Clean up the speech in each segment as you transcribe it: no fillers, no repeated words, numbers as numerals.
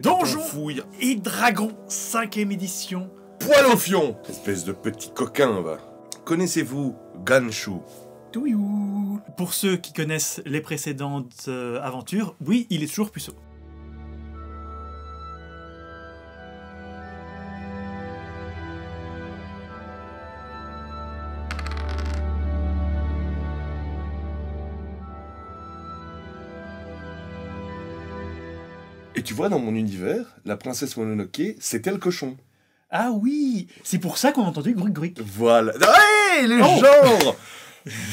Donjons et Dragons, 5e édition. Poil au fion. Espèce de petit coquin, va. Connaissez-vous Ganshu? Touiou. Pour ceux qui connaissent les précédentes aventures, oui, il est toujours puceau. Et tu vois, dans mon univers, la princesse Mononoke, c'était le cochon. Ah oui, c'est pour ça qu'on a entendu Gruc Gruc. Voilà. Hey, les genres.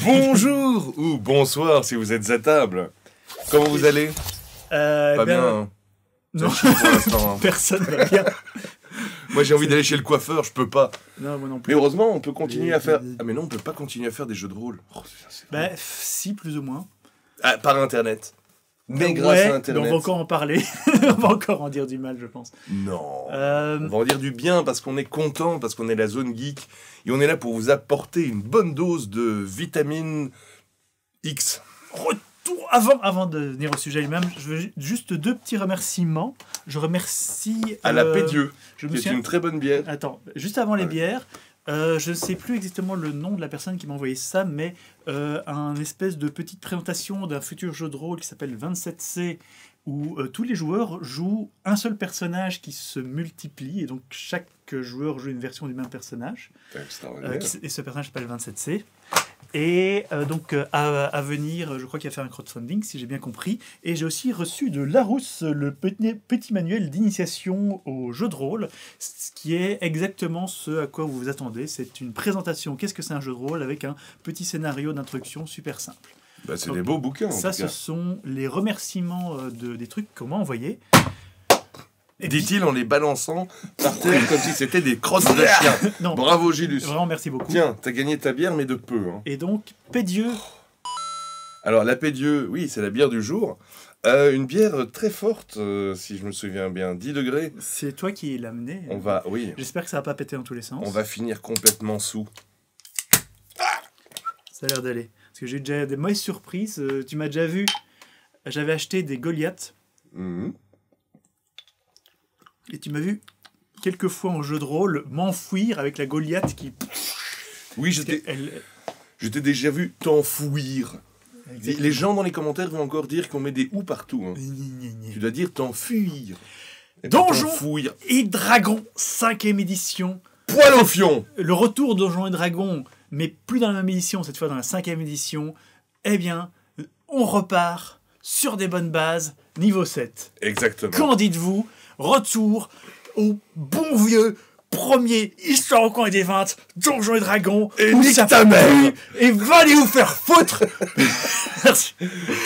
Bonjour ou bonsoir si vous êtes à table. Comment vous allez? Pas bien, hein. Non, Pour l'instant, hein. personne va bien. Moi, j'ai envie d'aller chez le coiffeur, je peux pas. Non, moi non plus. Mais heureusement, on peut continuer à faire... Ah mais non, on peut pas continuer à faire des jeux de rôle. Oh, c'est Bah, si, plus ou moins. Ah, par Internet. Mais grâce à Internet. On va encore en parler. On va encore en dire du mal, je pense. Non. On va en dire du bien parce qu'on est content, parce qu'on est la zone geek. Et on est là pour vous apporter une bonne dose de vitamine X. Retour avant de venir au sujet lui-même, je veux juste deux petits remerciements. Je remercie... À la Pédieu, qui est une très bonne bière. Attends, juste avant les bières, je ne sais plus exactement le nom de la personne qui m'a envoyé ça, mais un espèce de petite présentation d'un futur jeu de rôle qui s'appelle 27C, où tous les joueurs jouent un seul personnage qui se multiplie, et donc chaque joueur joue une version du même personnage. Et ce personnage s'appelle 27C. Et donc à venir, je crois qu'il va faire un crowdfunding, si j'ai bien compris. Et j'ai aussi reçu de Larousse le petit manuel d'initiation au jeu de rôle, ce qui est exactement ce à quoi vous vous attendez. C'est une présentation, qu'est-ce que c'est un jeu de rôle, avec un petit scénario d'introduction super simple. Bah, c'est des beaux bouquins. Ça, ce sont les remerciements des trucs qu'on m'a envoyés. Dit-il en les balançant par terre comme si c'était des crosses de chien. Non, bravo Gilus. Vraiment, merci beaucoup. Tiens, t'as gagné ta bière, mais de peu. Hein. Et donc, Pédieu. Alors, la Pédieu, oui, c'est la bière du jour. Une bière très forte, si je me souviens bien, 10 degrés. C'est toi qui l'as amené. Oui. J'espère que ça va pas péter dans tous les sens. On va finir complètement sous. Ça a l'air d'aller. Parce que j'ai déjà des mauvaises surprises. Tu m'as déjà vu. J'avais acheté des Goliaths. Et tu m'as vu quelques fois en jeu de rôle m'enfouir avec la Goliath qui... Oui, je t'ai déjà vu t'enfouir. Exactement. Les gens dans les commentaires vont encore dire qu'on met des ou partout. Hein. Tu dois dire t'enfuir. Donjons et Dragons, 5e édition. Poil au fion. Le retour de Donjons et Dragons, mais plus dans la même édition, cette fois dans la 5e édition. Eh bien, on repart sur des bonnes bases, niveau 7. Exactement. Qu'en dites-vous? Retour au bon vieux premier Histoire au coin des 20, Donjons et Dragons. Et nique ta mère. Et va aller vous faire foutre. Merci.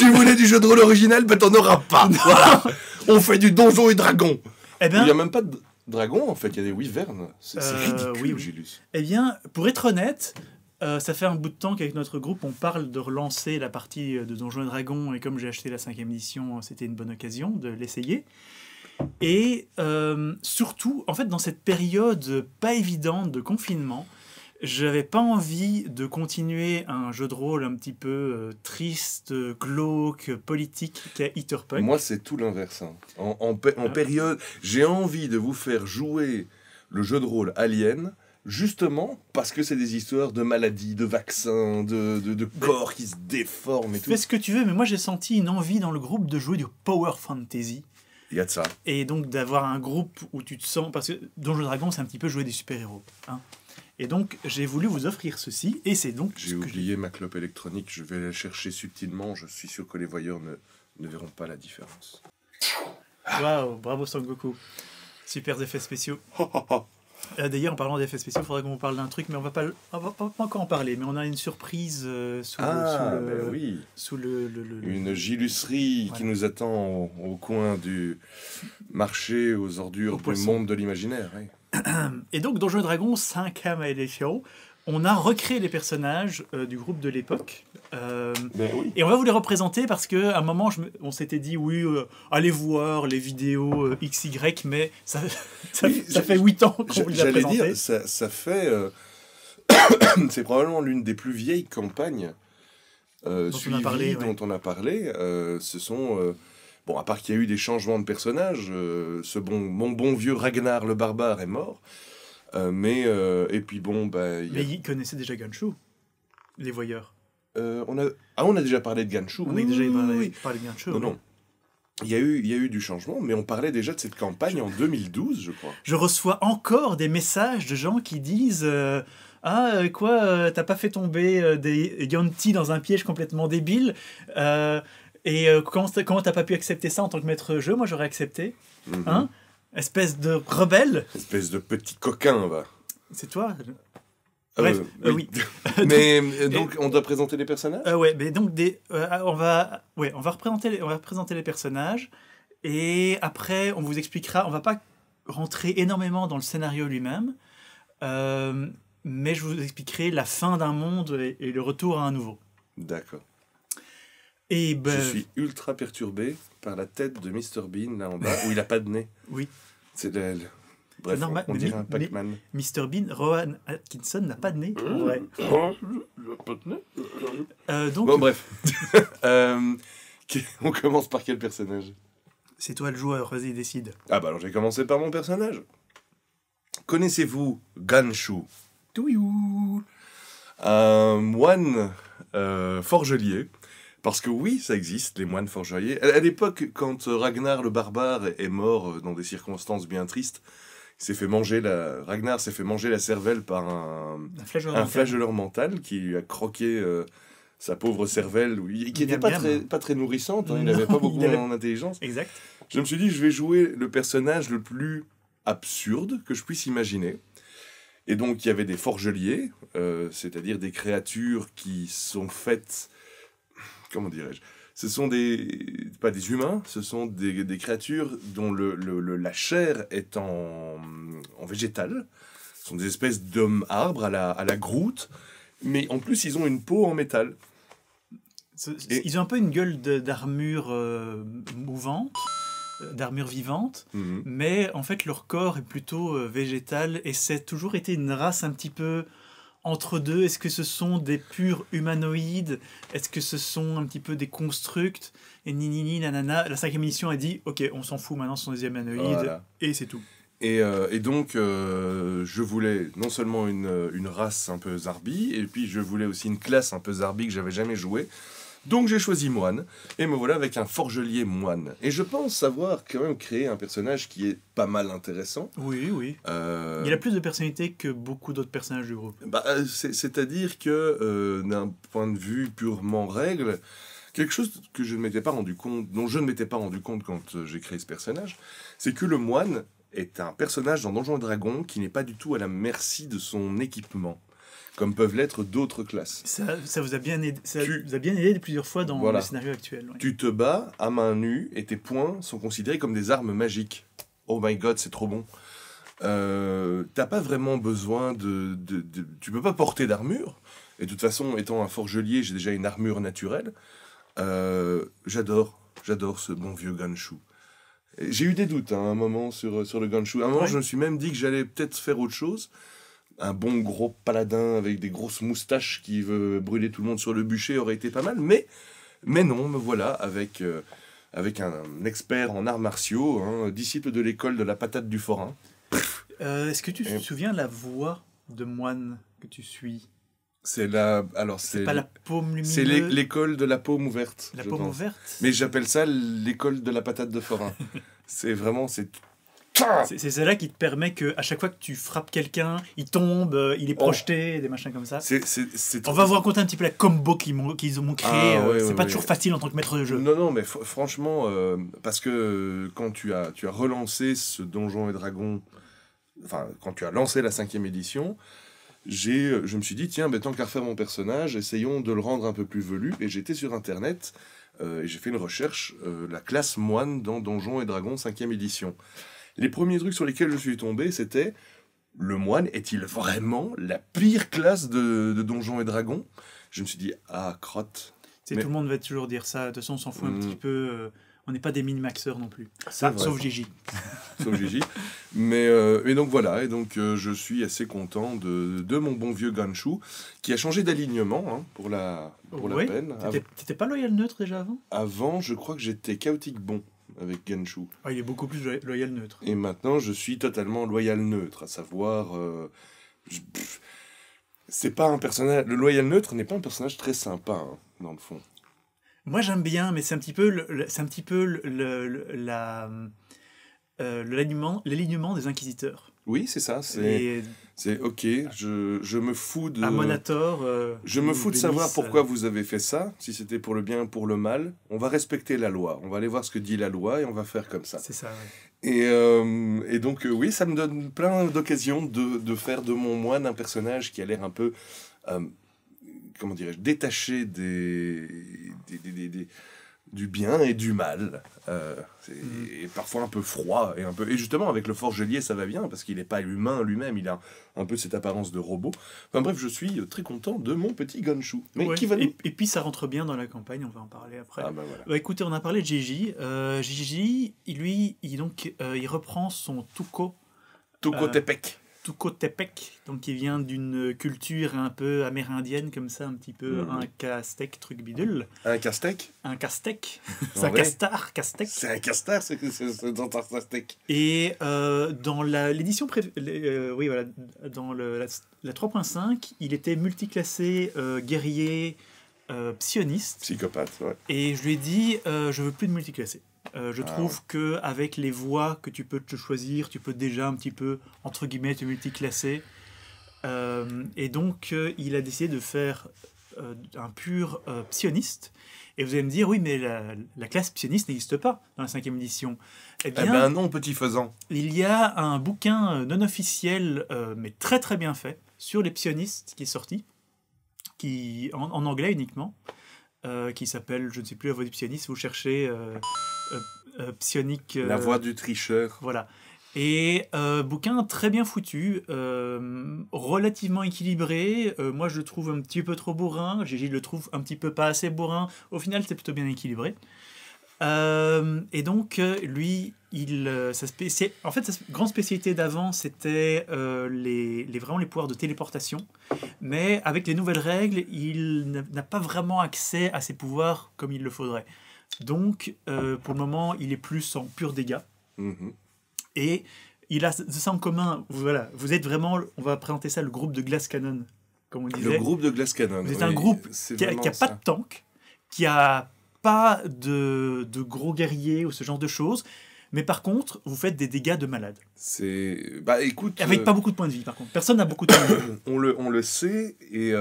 Tu voulais du jeu de rôle original, ben t'en auras pas. Voilà. On fait du Donjons et Dragons. Eh bien, il n'y a même pas de dragons, en fait, il y a des wyverns. C'est ridicule, Gilus. Eh bien, pour être honnête, ça fait un bout de temps qu'avec notre groupe, on parle de relancer la partie de Donjons et Dragons, et comme j'ai acheté la 5e édition, c'était une bonne occasion de l'essayer. Et surtout, en fait, dans cette période pas évidente de confinement, j'avais pas envie de continuer un jeu de rôle un petit peu triste, glauque, politique qu'est Etherpunk. Moi, c'est tout l'inverse. Hein. En période, j'ai envie de vous faire jouer le jeu de rôle Alien, justement parce que c'est des histoires de maladies, de vaccins, de corps qui se déforment et tout. Fais ce que tu veux, mais moi j'ai senti une envie dans le groupe de jouer du Power Fantasy. Il y a de ça. Et donc d'avoir un groupe où tu te sens... Parce que Donjons et Dragons, c'est un petit peu jouer des super-héros. Hein. Et donc, j'ai voulu vous offrir ceci, et c'est donc... J'ai oublié ma clope électronique, je vais la chercher subtilement, je suis sûr que les voyeurs ne verront pas la différence. Waouh, bravo Sangoku. Super effets spéciaux. D'ailleurs, en parlant d'effets spéciaux, il faudrait qu'on vous parle d'un truc, mais on va pas encore en parler. Mais on a une surprise sous le... Une gilusserie qui nous attend au coin du marché aux ordures du monde de l'imaginaire. Oui. Et donc, Donjons et Dragons, 5e édition, on a recréé les personnages du groupe de l'époque. Et on va vous les représenter parce qu'à un moment, on s'était dit, allez voir les vidéos XY, mais ça fait 8 ans qu'on vous les a présentées. J'allais dire, ça fait... c'est probablement l'une des plus vieilles campagnes dont on a parlé. Ce sont Bon, à part qu'il y a eu des changements de personnages, mon bon vieux Ragnar le barbare est mort. Et puis bon, Mais ils connaissaient déjà Ganshu, les voyeurs. on a déjà parlé de Ganshu. On a Oui, déjà oui. parlé de Ganshu. Non, oui. non. Il y a eu du changement, mais on parlait déjà de cette campagne en 2012, je crois. Je reçois encore des messages de gens qui disent t'as pas fait tomber des Yanti dans un piège complètement débile comment t'as pas pu accepter ça en tant que maître jeu? Moi j'aurais accepté. Hein? Espèce de rebelle. Espèce de petit coquin, va. C'est toi? Bref, oui. Mais donc, on doit présenter les personnages? Ouais, mais donc on va représenter les personnages et après on vous expliquera. On va pas rentrer énormément dans le scénario lui-même, mais je vous expliquerai la fin d'un monde et le retour à un nouveau. D'accord. Et Je suis ultra perturbé par la tête de Mr Bean là en bas où il a pas de nez. Oui. C'est elle. Bref, normal, on dirait un Pac-Man. Mr Bean, Rowan Atkinson n'a pas de nez, en vrai. Il a pas de nez. Donc, Bon, bref. On commence par quel personnage? c'est toi le joueur, vas-y, décide. Ah bah alors j'ai commencé par mon personnage. Connaissez-vous Ganshu? Touiou. Un moine forgelier. Parce que oui, ça existe, les moines forgeliers. À l'époque, quand Ragnar le barbare est mort dans des circonstances bien tristes, Ragnar s'est fait manger la cervelle par un flageoleur mental qui lui a croqué sa pauvre cervelle, qui n'était pas très nourrissante, hein, il n'avait pas beaucoup d'intelligence. Exact. Je me suis dit, je vais jouer le personnage le plus absurde que je puisse imaginer. Et donc, il y avait des forgeliers, c'est-à-dire des créatures qui sont faites... Comment dirais-je? Ce sont pas des humains, ce sont des créatures dont la chair est en végétal. Ce sont des espèces d'hommes-arbres à la Groot, mais en plus, ils ont une peau en métal. Ils ont un peu une gueule d'armure mouvante, d'armure vivante, mais en fait, leur corps est plutôt végétal, et c'est toujours été une race un petit peu... entre deux. Est-ce que ce sont des purs humanoïdes? Est-ce que ce sont un petit peu des constructs? Et nanana. La 5e édition a dit, ok, on s'en fout, maintenant ce sont des humanoïdes, voilà. Et c'est tout. Et donc, je voulais non seulement une race un peu zarbi, et puis je voulais aussi une classe un peu zarbi que j'avais jamais joué. Donc j'ai choisi moine, et me voilà avec un forgelier moine. Et je pense savoir quand même créer un personnage qui est pas mal intéressant. Oui, oui. Il a plus de personnalité que beaucoup d'autres personnages du groupe. C'est-à-dire que d'un point de vue purement règle, quelque chose que je ne m'étais pas rendu compte, dont je ne m'étais pas rendu compte quand j'ai créé ce personnage, c'est que le moine est un personnage dans Donjons et Dragons qui n'est pas du tout à la merci de son équipement, comme peuvent l'être d'autres classes. Ça vous a bien aidé, vous a bien aidé plusieurs fois dans le scénario actuel. Oui. Tu te bats à main nue et tes poings sont considérés comme des armes magiques. Oh my god, c'est trop bon. T'as pas vraiment besoin tu peux pas porter d'armure. Et de toute façon, étant un forgelier, j'ai déjà une armure naturelle. J'adore ce bon vieux Ganshu. J'ai eu des doutes à un moment sur le Ganshu. À un moment, je me suis même dit que j'allais peut-être faire autre chose. Un bon gros paladin avec des grosses moustaches qui veut brûler tout le monde sur le bûcher aurait été pas mal, mais non, me voilà avec un expert en arts martiaux, disciple de l'école de la patate du forain. Est-ce que tu te souviens la voix de moine que tu suis? C'est pas la paume lumineuse. C'est l'école de la paume ouverte. La paume ouverte. Mais j'appelle ça l'école de la patate de forain. C'est celle-là qui te permet que à chaque fois que tu frappes quelqu'un, il tombe, il est projeté, des machins comme ça. On va vous raconter un petit peu la combo qu'ils ont créé. C'est pas toujours facile en tant que maître de jeu. Non, mais franchement, parce que quand tu as relancé ce Donjons et Dragons, enfin quand tu as lancé la 5e édition, je me suis dit tiens, tant qu'à refaire mon personnage, essayons de le rendre un peu plus velu. Et j'étais sur internet et j'ai fait une recherche, la classe moine dans Donjons et Dragons 5e édition. Les premiers trucs sur lesquels je suis tombé, c'était le moine est-il vraiment la pire classe de Donjons et Dragons? Je me suis dit crotte. Tout le monde va toujours dire ça. De toute façon, on s'en fout un petit peu. On n'est pas des min-maxeurs non plus. Sauf Gigi. Sauf Gigi. Mais donc voilà, et donc je suis assez content de mon bon vieux Ganshu, qui a changé d'alignement la peine. T'étais pas loyal neutre déjà avant? Avant, je crois que j'étais chaotique bon. avec Genshu. Ah, il est beaucoup plus loyal neutre. Et maintenant, je suis totalement loyal neutre, à savoir... c'est pas un personnage... Le loyal neutre n'est pas un personnage très sympa, hein, dans le fond. Moi, j'aime bien, mais c'est un petit peu l'alignement des inquisiteurs. Oui, c'est ça. C'est ok, je me fous de... Amonator... je me fous de savoir Bélis, pourquoi vous avez fait ça, si c'était pour le bien ou pour le mal. On va respecter la loi, on va aller voir ce que dit la loi et on va faire comme ça. C'est ça, ouais. Et donc, oui, ça me donne plein d'occasions de faire de mon moine un personnage qui a l'air un peu, comment dirais-je, détaché du bien et du mal. Et parfois un peu froid. Et justement, avec le forgelier, ça va bien, parce qu'il n'est pas humain lui-même, il a un peu cette apparence de robot. Enfin bref, je suis très content de mon petit Genshu. Mais Ouais. qui va nous... Et puis ça rentre bien dans la campagne, on va en parler après. Ah bah voilà. Bah, écoutez, on a parlé de Gigi. Gigi, lui, il reprend son Tokotepec. Tukotepec, donc qui vient d'une culture un peu amérindienne, comme ça, un petit peu un casse-tech, truc bidule. Un casse-tech. Un casse-tech. En C'est un vrai. castar, casse-tech. C'est un castar, c'est dans un casse-tech. Et dans l'édition oui, voilà, dans la 3.5, il était multiclassé guerrier psioniste. Psychopathe, ouais. Et je lui ai dit, je veux plus de multiclassé. Je trouve que avec les voies que tu peux te choisir, tu peux déjà un petit peu, entre guillemets, te multiclasser. Et donc, il a décidé de faire un pur psioniste. Et vous allez me dire, oui, mais la classe psioniste n'existe pas dans la 5e édition. Eh Eh bien, ben non, petit faisant. il y a un bouquin non officiel, mais très très bien fait, sur les psionistes qui est sorti, en anglais uniquement, qui s'appelle, je ne sais plus, La voix du psioniste. Vous cherchez psionique. La voix du tricheur. Voilà. Et bouquin très bien foutu, relativement équilibré. Moi, je le trouve un petit peu trop bourrin. Gigi le trouve un petit peu pas assez bourrin. Au final, c'est plutôt bien équilibré. Et donc, lui, en fait, sa grande spécialité d'avant, c'était vraiment les pouvoirs de téléportation. Mais avec les nouvelles règles, il n'a pas vraiment accès à ces pouvoirs comme il le faudrait. Donc, pour le moment, il est plus en pur dégâts. Mhm. Et il a ça en commun. Voilà, vous êtes vraiment, on va présenter ça, le groupe de Glass Cannon, comme on disait. Le groupe de Glass Cannon. Vous êtes oui, un groupe c'est qui a vraiment pas de tank, qui a pas de gros guerriers ou ce genre de choses, mais par contre, vous faites des dégâts de malade. Bah écoute... Avec pas beaucoup de points de vie, par contre. Personne n'a beaucoup de points de vie. on le sait, et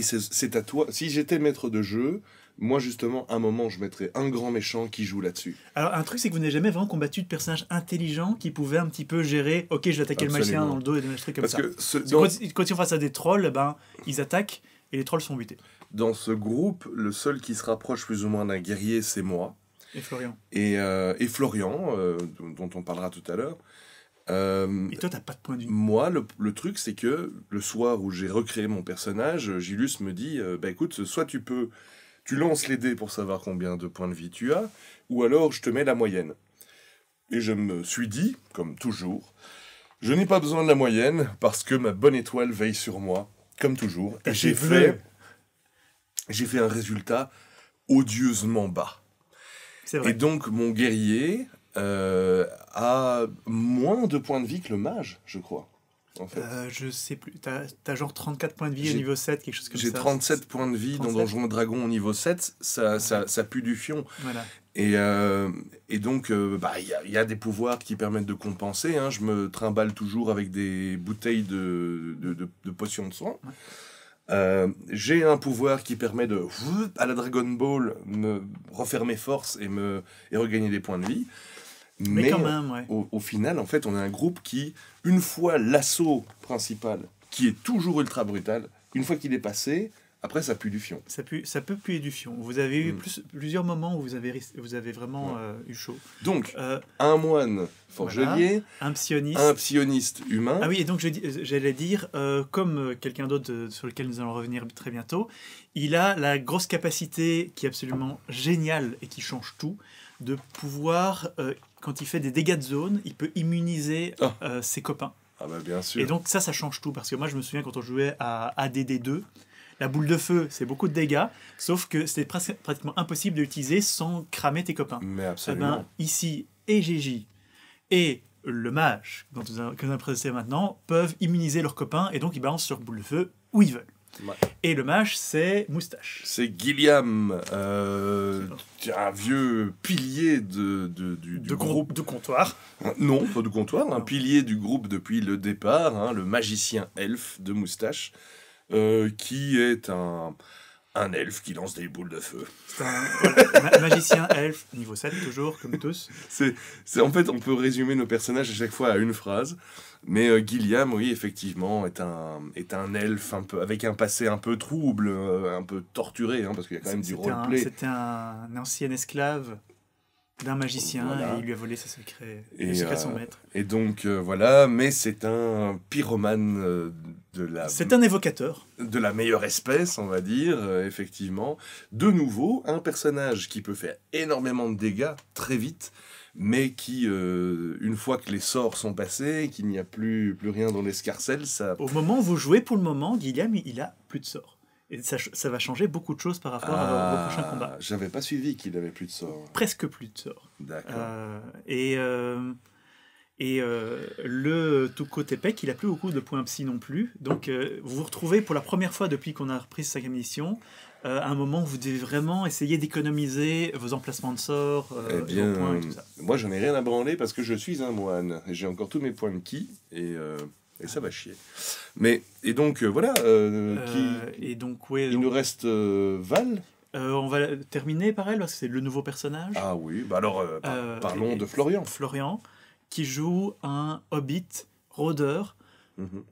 c'est à toi. Si j'étais maître de jeu, moi justement, à un moment, je mettrais un grand méchant qui joue là-dessus. Alors, un truc, c'est que vous n'avez jamais vraiment combattu de personnages intelligents qui pouvaient un petit peu gérer, ok, je vais attaquer le magicien dans le dos et des trucs comme Parce ça. que Quand ils font face à des trolls, ben, ils attaquent et les trolls sont butés. dans ce groupe, le seul qui se rapproche plus ou moins d'un guerrier, c'est moi. Et Florian. Et Florian, dont on parlera tout à l'heure. Et toi, t'as pas de point de vue. Moi, le truc, c'est que le soir où j'ai recréé mon personnage, Gilus me dit, bah écoute, soit tu lances les dés pour savoir combien de points de vie tu as, ou alors je te mets la moyenne. Et je me suis dit, comme toujours, je n'ai pas besoin de la moyenne parce que ma bonne étoile veille sur moi, comme toujours. Et j'ai fait un résultat odieusement bas. C'est vrai. Et donc mon guerrier a moins de points de vie que le mage, je crois. En fait. Je sais plus. T'as genre 34 points de vie au niveau 7, quelque chose comme ça. J'ai 37 points de vie 37. dans Donjon Dragon au niveau 7. Ça pue du fion. Voilà. Et donc, il y a des pouvoirs qui permettent de compenser. Hein. Je me trimballe toujours avec des bouteilles de potions de soin. Ouais. J'ai un pouvoir qui permet de, à la Dragon Ball, me refaire mes forces et regagner des points de vie. Mais quand même, ouais. Au final, en fait, on a un groupe qui, une fois l'assaut principal, qui est toujours ultra brutal, une fois qu'il est passé, après ça pue du fion. Ça peut puer du fion. Vous avez eu plusieurs moments où vous avez vraiment eu chaud. Donc, un moine forgelier, voilà, un psioniste humain. Ah oui, et donc j'allais dire, comme quelqu'un d'autre sur lequel nous allons revenir très bientôt, il a la grosse capacité qui est absolument géniale et qui change tout, de pouvoir, quand il fait des dégâts de zone, il peut immuniser ses copains. Ah bah bien sûr. Et donc ça change tout, parce que moi je me souviens quand on jouait à ADD2, La boule de feu, c'est beaucoup de dégâts, sauf que c'est pratiquement impossible de l'utiliser sans cramer tes copains. Mais Eh absolument. ben, ici, et Gigi et le mage, que nous avons présenté maintenant, peuvent immuniser leurs copains et donc ils balancent leur boule de feu où ils veulent. Ouais. Et le mage, c'est Moustache. C'est Gilliam, un vieux pilier du groupe. De comptoir. Non, pas du comptoir, un Non. pilier du groupe depuis le départ, hein, le magicien elfe de Moustache, qui est un elfe qui lance des boules de feu. C'est un magicien elfe, niveau 7 toujours, comme tous. En fait, on peut résumer nos personnages à chaque fois à une phrase. Mais Gilliam, oui, effectivement, est un elfe avec un passé un peu trouble, un peu torturé, hein, parce qu'il y a quand même du roleplay. C'était un ancien esclave d'un magicien Voilà. et il lui a volé ses secrets, Et, les secrets de son maître. Et donc, voilà, mais c'est un pyromane C'est un évocateur. de la meilleure espèce, on va dire, effectivement. De nouveau, un personnage qui peut faire énormément de dégâts très vite, mais qui, une fois que les sorts sont passés, qu'il n'y a plus rien dans l'escarcelle, ça... Au moment où vous jouez, pour le moment, Guillaume, il a plus de sorts. Et ça va changer beaucoup de choses par rapport au prochain combat. J'avais pas suivi qu'il avait plus de sorts. Presque plus de sorts. D'accord. Le Tuko Tepek, il a plus beaucoup de points psy non plus. Donc, vous vous retrouvez pour la première fois depuis qu'on a repris cette 5e édition, à un moment où vous devez vraiment essayer d'économiser vos emplacements de sorts, Eh bien, vos points et tout ça. moi j'en ai rien à branler parce que je suis un moine. Et j'ai encore tous mes points de ki et ça va chier. Et donc voilà. Et donc, ouais, Il nous reste Val. on va terminer par elle parce que c'est le nouveau personnage. Ah oui, bah alors parlons de Florian. Florian, qui joue un hobbit rôdeur. Mhm.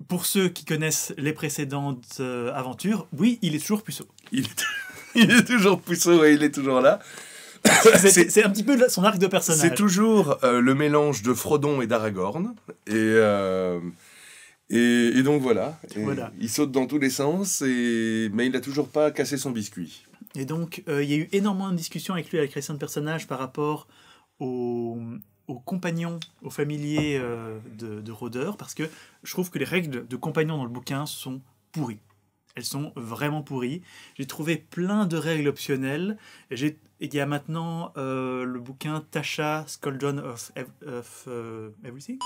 Pour ceux qui connaissent les précédentes aventures, oui, il est toujours puceau. Il est toujours puceau et il est toujours là. C'est un petit peu son arc de personnage. C'est toujours le mélange de Frodon et d'Aragorn. Et donc voilà. Voilà. Il saute dans tous les sens, mais il n'a toujours pas cassé son biscuit. Et donc, il y a eu énormément de discussions avec lui à la création de personnages par rapport aux compagnons, aux familiers de rôdeurs, parce que je trouve que les règles de compagnons dans le bouquin sont pourries. Elles sont vraiment pourries. J'ai trouvé plein de règles optionnelles. Il y a maintenant le bouquin Tasha, Scoldron of Everything.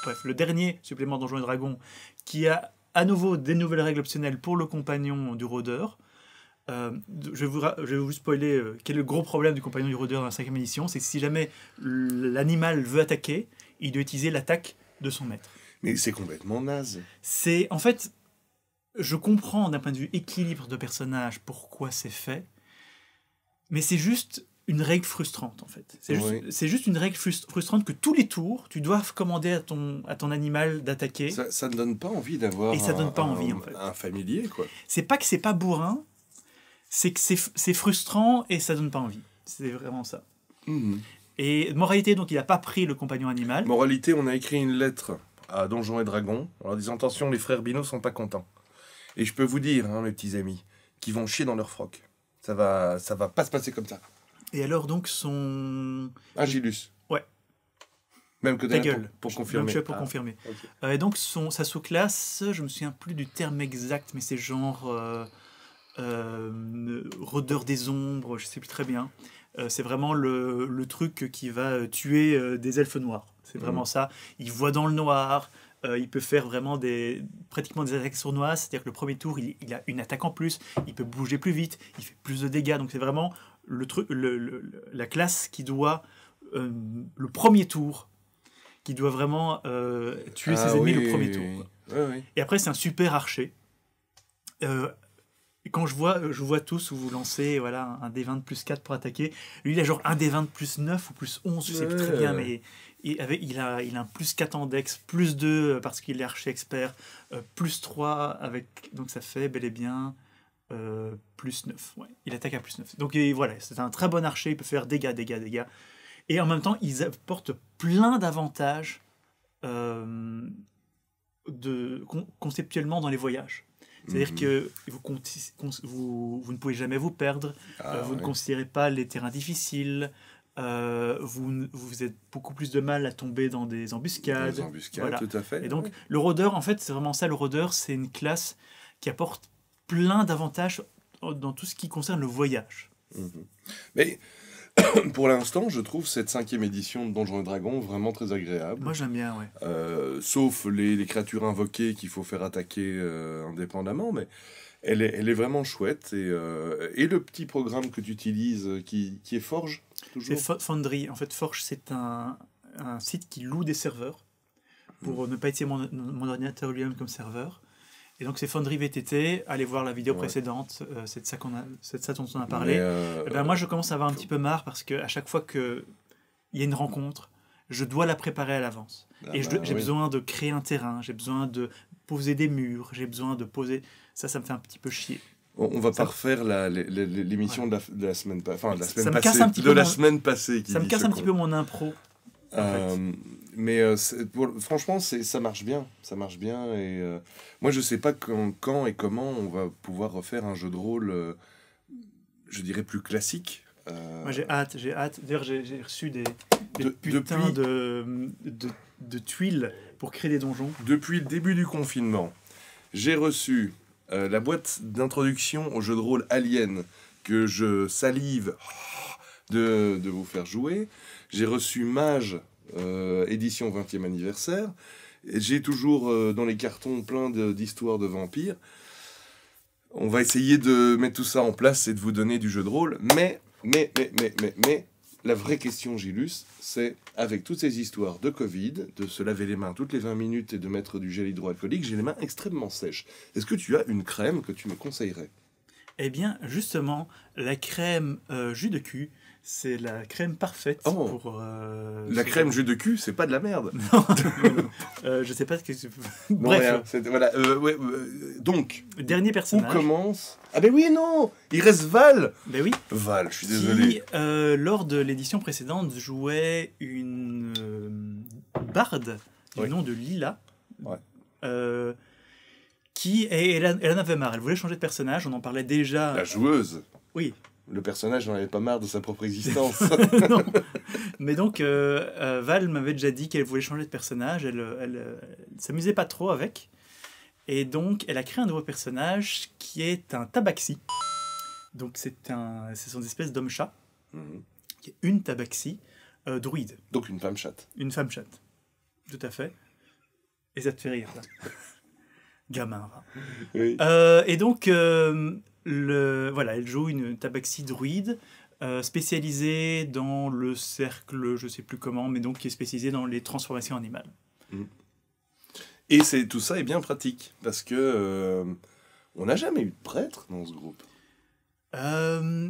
Bref, le dernier supplément Donjons et Dragons, qui a à nouveau des nouvelles règles optionnelles pour le compagnon du rôdeur. Je vais vous spoiler quel est le gros problème du compagnon du rôdeur dans la 5e édition, c'est que si jamais l'animal veut attaquer, il doit utiliser l'attaque de son maître. Mais c'est complètement naze. En fait, je comprends d'un point de vue équilibre de personnage pourquoi c'est fait, mais c'est juste une règle frustrante en fait. C'est juste une règle frustrante que tous les tours, tu dois commander à ton animal d'attaquer. Ça ne donne pas envie d'avoir un familier, quoi. C'est pas que c'est pas bourrin, c'est que c'est frustrant et ça donne pas envie. C'est vraiment ça. Mmh. Et moralité, donc il n'a pas pris le compagnon animal. Moralité, on a écrit une lettre à Donjons et Dragons en leur disant attention, les frères Binot sont pas contents. Et je peux vous dire, hein, mes petits amis, qu'ils vont chier dans leur froc. Ça va pas se passer comme ça. Et alors donc son... Agilus. Ouais. Même que ta gueule. pour confirmer. Donc je suis là pour confirmer. Okay. Et donc sa sous-classe, je me souviens plus du terme exact, mais c'est genre rôdeur des ombres, je sais plus très bien. C'est vraiment le truc qui va tuer des elfes noirs. C'est vraiment ça. Il voit dans le noir. Il peut faire vraiment pratiquement des attaques sournoises. C'est-à-dire que le premier tour, il a une attaque en plus. Il peut bouger plus vite. Il fait plus de dégâts. Donc c'est vraiment la classe qui doit, le premier tour, qui doit vraiment tuer ses ennemis le premier tour. Oui. Et après, c'est un super archer. Quand je vois tous où vous lancez voilà, un D20 plus 4 pour attaquer, lui il a genre un D20 plus 9 ou plus 11, je sais plus très bien, mais il a un plus 4 en dex, plus 2 parce qu'il est archer expert, plus 3 donc ça fait bel et bien plus 9. Ouais, il attaque à plus 9. Donc voilà, c'est un très bon archer, il peut faire dégâts. Et en même temps, ils apportent plein d'avantages conceptuellement dans les voyages. C'est-à-dire que vous ne pouvez jamais vous perdre, vous ne considérez pas les terrains difficiles, vous êtes beaucoup plus de mal à tomber dans des embuscades. Voilà. Tout à fait. Et donc, le rôdeur, en fait, c'est vraiment ça. Le rôdeur, c'est une classe qui apporte plein d'avantages dans tout ce qui concerne le voyage. Mais pour l'instant, je trouve cette 5e édition de Donjons et Dragons vraiment très agréable. Moi, j'aime bien, ouais. Sauf les créatures invoquées qu'il faut faire attaquer indépendamment, mais elle est vraiment chouette. Et le petit programme que tu utilises, qui est Forge, toujours. C'est Foundry. En fait, Forge, c'est un site qui loue des serveurs pour ne pas utiliser mon ordinateur lui-même comme serveur. Et donc, c'est Foundry VTT. Allez voir la vidéo précédente. C'est de ça dont on a parlé. Moi, je commence à avoir un petit peu marre parce qu'à chaque fois qu'il y a une rencontre, je dois la préparer à l'avance. J'ai besoin de créer un terrain, j'ai besoin de poser des murs, j'ai besoin de poser... Ça me fait un petit peu chier. On va pas refaire l'émission de la semaine passée. Enfin, la semaine passée. Ça me casse un petit peu mon impro. Mais franchement, ça marche bien. Ça marche bien. Et moi, je sais pas quand et comment on va pouvoir refaire un jeu de rôle, je dirais, plus classique. Moi, j'ai hâte. D'ailleurs, j'ai reçu des putains de tuiles pour créer des donjons. Depuis le début du confinement, j'ai reçu la boîte d'introduction au jeu de rôle Alien que je salive de vous faire jouer. J'ai reçu Mage, édition 20e anniversaire. Et j'ai toujours dans les cartons plein d'histoires de vampires. On va essayer de mettre tout ça en place et de vous donner du jeu de rôle. Mais la vraie question, Gilus, c'est avec toutes ces histoires de Covid, de se laver les mains toutes les 20 minutes et de mettre du gel hydroalcoolique, j'ai les mains extrêmement sèches. Est-ce que tu as une crème que tu me conseillerais ? Eh bien, justement, la crème jus de cul, c'est la crème parfaite pour... la crème jus de cul, c'est pas de la merde. Non, je sais pas ce que tu... Bref. Voilà, donc... Dernier personnage. On commence... Ah ben oui, non, il reste Val. Ben oui. Val, je suis désolé. Qui, lors de l'édition précédente, jouait une barde du nom de Lila. Ouais. Elle en avait marre, elle voulait changer de personnage, on en parlait déjà. La joueuse. Oui. Le personnage n'en avait pas marre de sa propre existence. Non. Mais donc, Val m'avait déjà dit qu'elle voulait changer de personnage, elle s'amusait pas trop avec. Et donc, elle a créé un nouveau personnage qui est un tabaxi. Donc, c'est son espèce d'homme-chat, qui est une tabaxi druide. Donc, une femme-chatte. Une femme-chatte, tout à fait. Et ça te fait rire, ça. Gamin. Oui. Et donc, elle joue une tabaxi druide spécialisée dans le cercle, je sais plus comment, mais donc qui est spécialisée dans les transformations animales. Et tout ça est bien pratique, parce que on n'a jamais eu de prêtre dans ce groupe.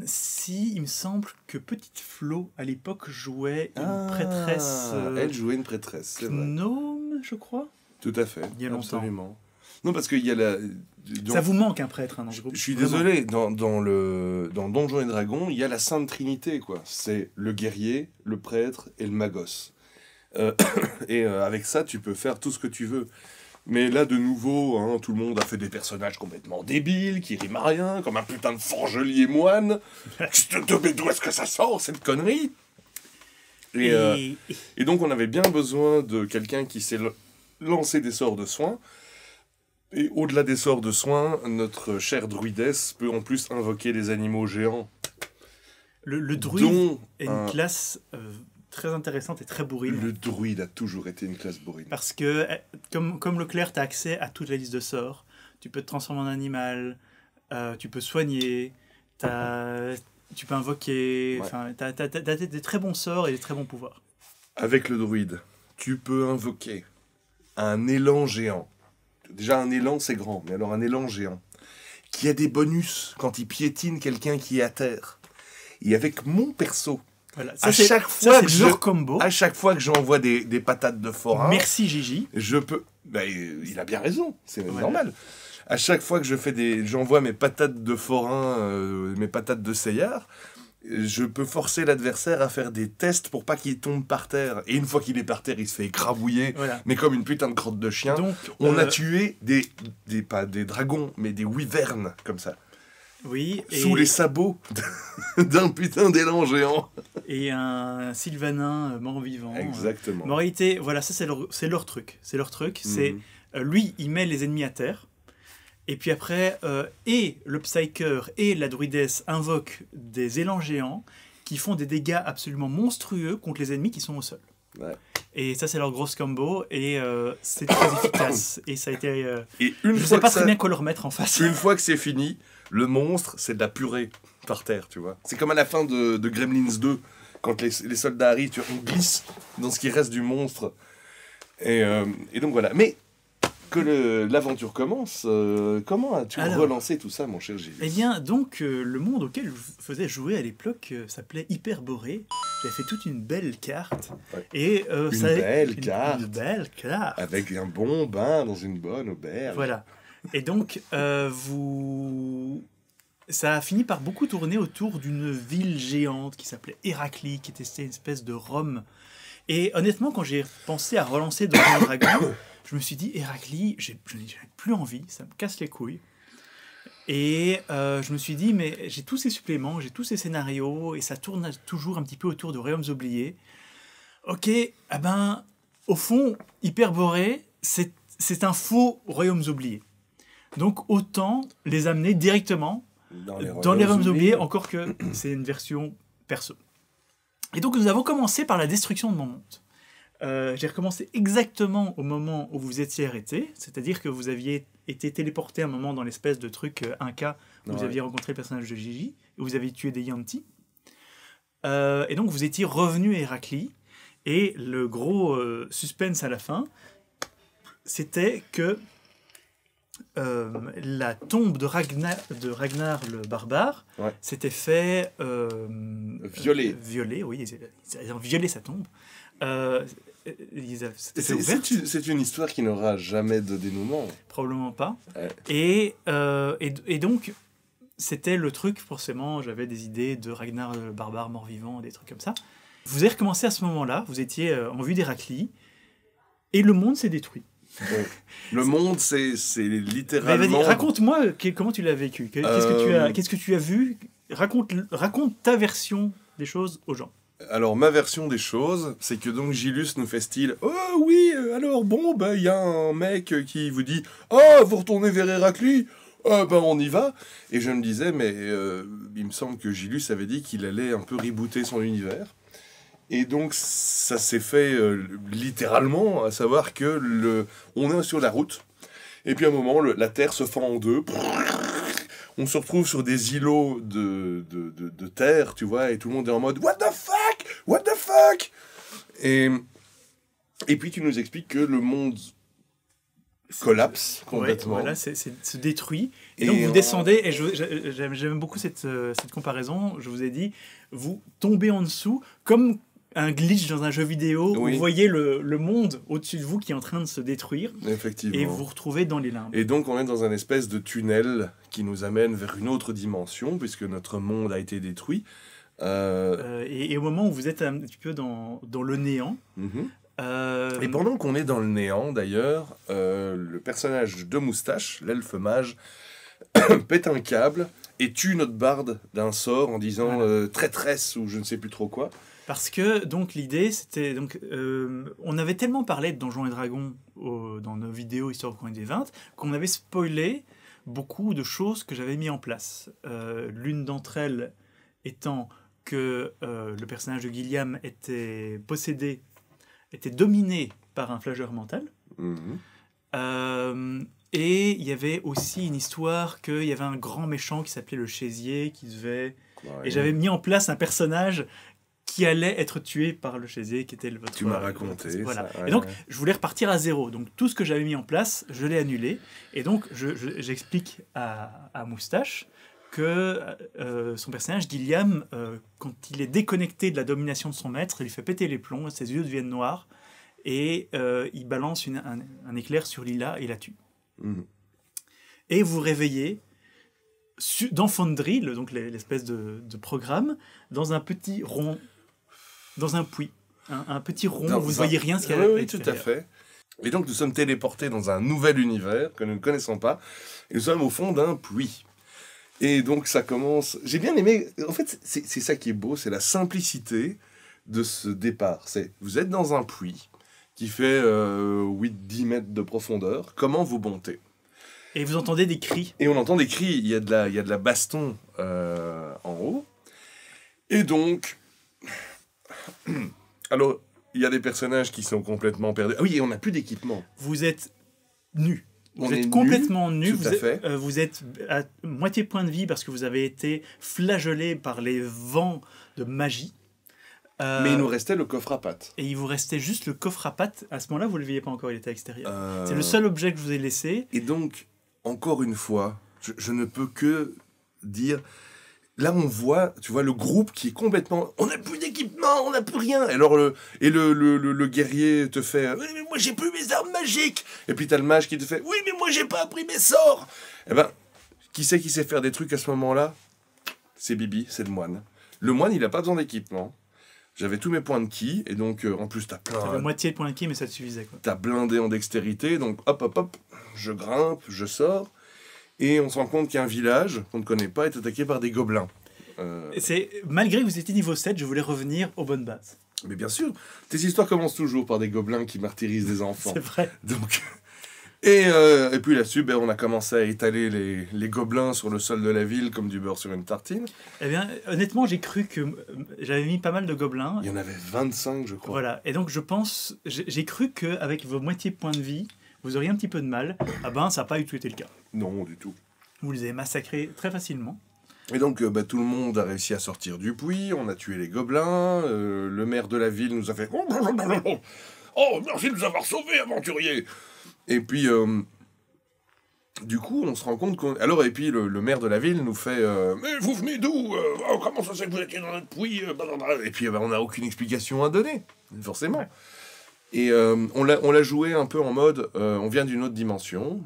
Si, il me semble que Petite Flo, à l'époque, jouait une prêtresse... elle jouait une prêtresse, c'est vrai. Gnome, je crois. Tout à fait, il y a longtemps. Absolument. Non, parce qu'il y a ça vous manque un prêtre dans ce groupe. Je suis désolé, dans Donjons et Dragons, il y a la Sainte Trinité, quoi. C'est le guerrier, le prêtre et le magos. Et avec ça, tu peux faire tout ce que tu veux. Mais là, de nouveau, tout le monde a fait des personnages complètement débiles, qui riment à rien, comme un putain de forgelier moine. Mais d'où est-ce que ça sort, cette connerie ? Et donc, on avait bien besoin de quelqu'un qui sait lancer des sorts de soins. Et au-delà des sorts de soins, notre chère druidesse peut en plus invoquer des animaux géants. Le druide est une classe très intéressante et très bourrine. Le druide a toujours été une classe bourrine. Parce que, comme le clerc, tu as accès à toute la liste de sorts. Tu peux te transformer en animal, tu peux soigner, tu peux invoquer. Ouais. Tu as des très bons sorts et des très bons pouvoirs. Avec le druide, tu peux invoquer un élan géant. Déjà, un élan, c'est grand, mais alors un élan géant, qui a des bonus quand il piétine quelqu'un qui est à terre. Et avec mon perso, voilà. À chaque fois que j'envoie des patates de forain... Merci Gigi. Je peux... il a bien raison, c'est normal. À chaque fois que j'envoie mes patates de forain, mes patates de seillard, je peux forcer l'adversaire à faire des tests pour pas qu'il tombe par terre. Et une fois qu'il est par terre, il se fait écrabouiller, mais comme une putain de crotte de chien. Donc, on a tué pas des dragons, mais des wyverns, comme ça. Oui. Sous les sabots d'un putain d'élan géant. Et un sylvanin mort-vivant. Exactement. En réalité, voilà, ça c'est leur truc. C'est leur truc, c'est... lui, il met les ennemis à terre. Et puis après, et le Psyker et la druidesse invoquent des élans géants qui font des dégâts absolument monstrueux contre les ennemis qui sont au sol. Ouais. Et ça, c'est leur grosse combo, et c'est très efficace. Et ça a été... Et je ne sais pas très bien quoi leur mettre en face. Une fois que c'est fini, le monstre, c'est de la purée par terre, tu vois. C'est comme à la fin de Gremlins 2, quand les soldats arrivent, tu vois, on glisse dans ce qui reste du monstre. Et donc voilà. Mais que l'aventure commence, comment as-tu relancé tout ça, mon cher Gilles? Eh bien, donc, le monde auquel je faisais jouer à l'époque s'appelait Hyperborée. J'avais fait toute une belle carte. Ouais. Et, une belle carte. Une belle carte. Avec un bon bain dans une bonne auberge. Voilà. Et donc, ça a fini par beaucoup tourner autour d'une ville géante qui s'appelait Héraclie, qui était une espèce de Rome. Et honnêtement, quand j'ai pensé à relancer Donjons et Dragons, je me suis dit, Héraclie, je n'ai plus envie, ça me casse les couilles. Et je me suis dit, mais j'ai tous ces suppléments, j'ai tous ces scénarios, et ça tourne toujours un petit peu autour de Royaumes oubliés. Ok, au fond, Hyperborée, c'est un faux Royaumes oubliés. Donc autant les amener directement dans les Royaumes oubliés, encore que c'est une version perso. Et donc nous avons commencé par la destruction de mon monde. J'ai recommencé exactement au moment où vous étiez arrêté, c'est-à-dire que vous aviez été téléporté un moment dans l'espèce de truc Inca, où vous aviez rencontré le personnage de Gigi, où vous aviez tué des Yanti. Et donc vous étiez revenu à Héraclie, et le gros suspense à la fin, c'était que la tombe de Ragnar le barbare s'était fait violer, oui, ils ont violé sa tombe. C'est une histoire qui n'aura jamais de dénouement. Probablement pas. Ouais. Et donc, c'était le truc, forcément, j'avais des idées de Ragnar le barbare mort-vivant, des trucs comme ça. Vous avez recommencé à ce moment-là, vous étiez en vue d'Héraclie, et le monde s'est détruit. Ouais. Le monde, c'est littéralement... Raconte-moi comment tu l'as vécu. Qu'est-ce que tu as vu? Raconte ta version des choses aux gens. Alors, ma version des choses, c'est que donc Gilus nous fait style « Oh oui, alors bon, il y a un mec qui vous dit « Oh, vous retournez vers Héraclie ?» On y va. Et je me disais, mais il me semble que Gilus avait dit qu'il allait un peu rebooter son univers. Et donc, ça s'est fait littéralement, à savoir que on est sur la route. Et puis à un moment, la Terre se fend en deux. On se retrouve sur des îlots de terre, tu vois, et tout le monde est en mode « What the fuck? What the fuck ?» Et puis tu nous expliques que le monde collapse complètement. Ouais, voilà, se détruit. Et donc vous descendez, et j'aime beaucoup cette comparaison, je vous ai dit, vous tombez en dessous, comme un glitch dans un jeu vidéo, où vous voyez le monde au-dessus de vous qui est en train de se détruire. Effectivement. Et vous vous retrouvez dans les limbes. Et donc on est dans un espèce de tunnel qui nous amène vers une autre dimension, puisque notre monde a été détruit. Et au moment où vous êtes un petit peu dans le néant... Et pendant qu'on est dans le néant, d'ailleurs, le personnage de Moustache, l'elfe mage, pète un câble et tue notre barde d'un sort en disant traîtresse ou je ne sais plus trop quoi. Parce que donc l'idée c'était on avait tellement parlé de Donjons et Dragons dans nos vidéos Histoire au coin des 20 qu'on avait spoilé beaucoup de choses que j'avais mis en place. L'une d'entre elles étant que le personnage de Gilliam était dominé par un flageur mental. Et il y avait aussi une histoire qu'il y avait un grand méchant qui s'appelait le Chaisier qui devait... Et j'avais mis en place un personnage qui allait être tué par le Chaisier, qui était votre... Tu m'as raconté. Voilà. Ça, et donc, je voulais repartir à zéro. Donc, tout ce que j'avais mis en place, je l'ai annulé. Et donc, j'explique à Moustache que son personnage, Gilliam, quand il est déconnecté de la domination de son maître, il lui fait péter les plombs, ses yeux deviennent noirs, et il balance un éclair sur Lila et la tue. Et vous réveillez dans Foundry, donc l'espèce de programme, dans un petit rond, dans un puits. Un petit rond où vous ne voyez rien. Oui, tout à fait. Et donc nous sommes téléportés dans un nouvel univers que nous ne connaissons pas, et nous sommes au fond d'un puits. Et donc ça commence... J'ai bien aimé... En fait, c'est ça qui est beau, c'est la simplicité de ce départ. Vous êtes dans un puits qui fait 8-10 mètres de profondeur. Comment vous montez ? Et vous entendez des cris. Et on entend des cris, il y a de la baston en haut. Et donc... Alors, il y a des personnages qui sont complètement perdus. Ah oui, et on n'a plus d'équipement. Vous êtes nus. Vous On est êtes complètement nus. tout à fait. Vous êtes à moitié point de vie parce que vous avez été flagellé par les vents de magie. Mais il nous restait le coffre à pattes. Et il vous restait juste le coffre à pattes. À ce moment-là, vous ne le voyez pas encore, il était à l'extérieur. C'est le seul objet que je vous ai laissé. Et donc, encore une fois, je ne peux que dire... Là, on voit, tu vois, le groupe qui est complètement... On n'a plus d'équipement, on n'a plus rien. Alors, le guerrier te fait... Oui, mais moi, j'ai plus mes armes magiques. Et puis, t'as le mage qui te fait... Oui, mais moi, j'ai pas appris mes sorts. Eh ben, qui c'est qui sait faire des trucs à ce moment-là? C'est Bibi, c'est le moine. Le moine, il a pas besoin d'équipement. J'avais tous mes points de ki, et donc, en plus, T'avais moitié de point de ki, mais ça te suffisait, quoi. T'as blindé en dextérité, donc hop, je grimpe, je sors... Et on se rend compte qu'un village qu'on ne connaît pas est attaqué par des gobelins. Malgré que vous étiez niveau 7, je voulais revenir aux bonnes bases. Mais bien sûr, tes histoires commencent toujours par des gobelins qui martyrisent des enfants. C'est vrai. Donc, et puis là-dessus, on a commencé à étaler les gobelins sur le sol de la ville comme du beurre sur une tartine. Eh bien, honnêtement, j'ai cru que j'avais mis pas mal de gobelins. Il y en avait 25, je crois. Voilà, et donc je pense, j'ai cru qu'avec vos moitiés points de vie, vous auriez un petit peu de mal. Ah ben, ça n'a pas du tout été le cas. Non, du tout. Vous les avez massacrés très facilement. Et donc, tout le monde a réussi à sortir du puits, on a tué les gobelins, le maire de la ville nous a fait « Oh, merci de nous avoir sauvés, aventuriers !» Et puis, du coup, on se rend compte qu'on... Alors, et puis, le maire de la ville nous fait « Mais vous venez d'où comment ça se fait que vous étiez dans notre puits ?» Et puis, on n'a aucune explication à donner, forcément. Ouais. Et on l'a joué un peu en mode on vient d'une autre dimension,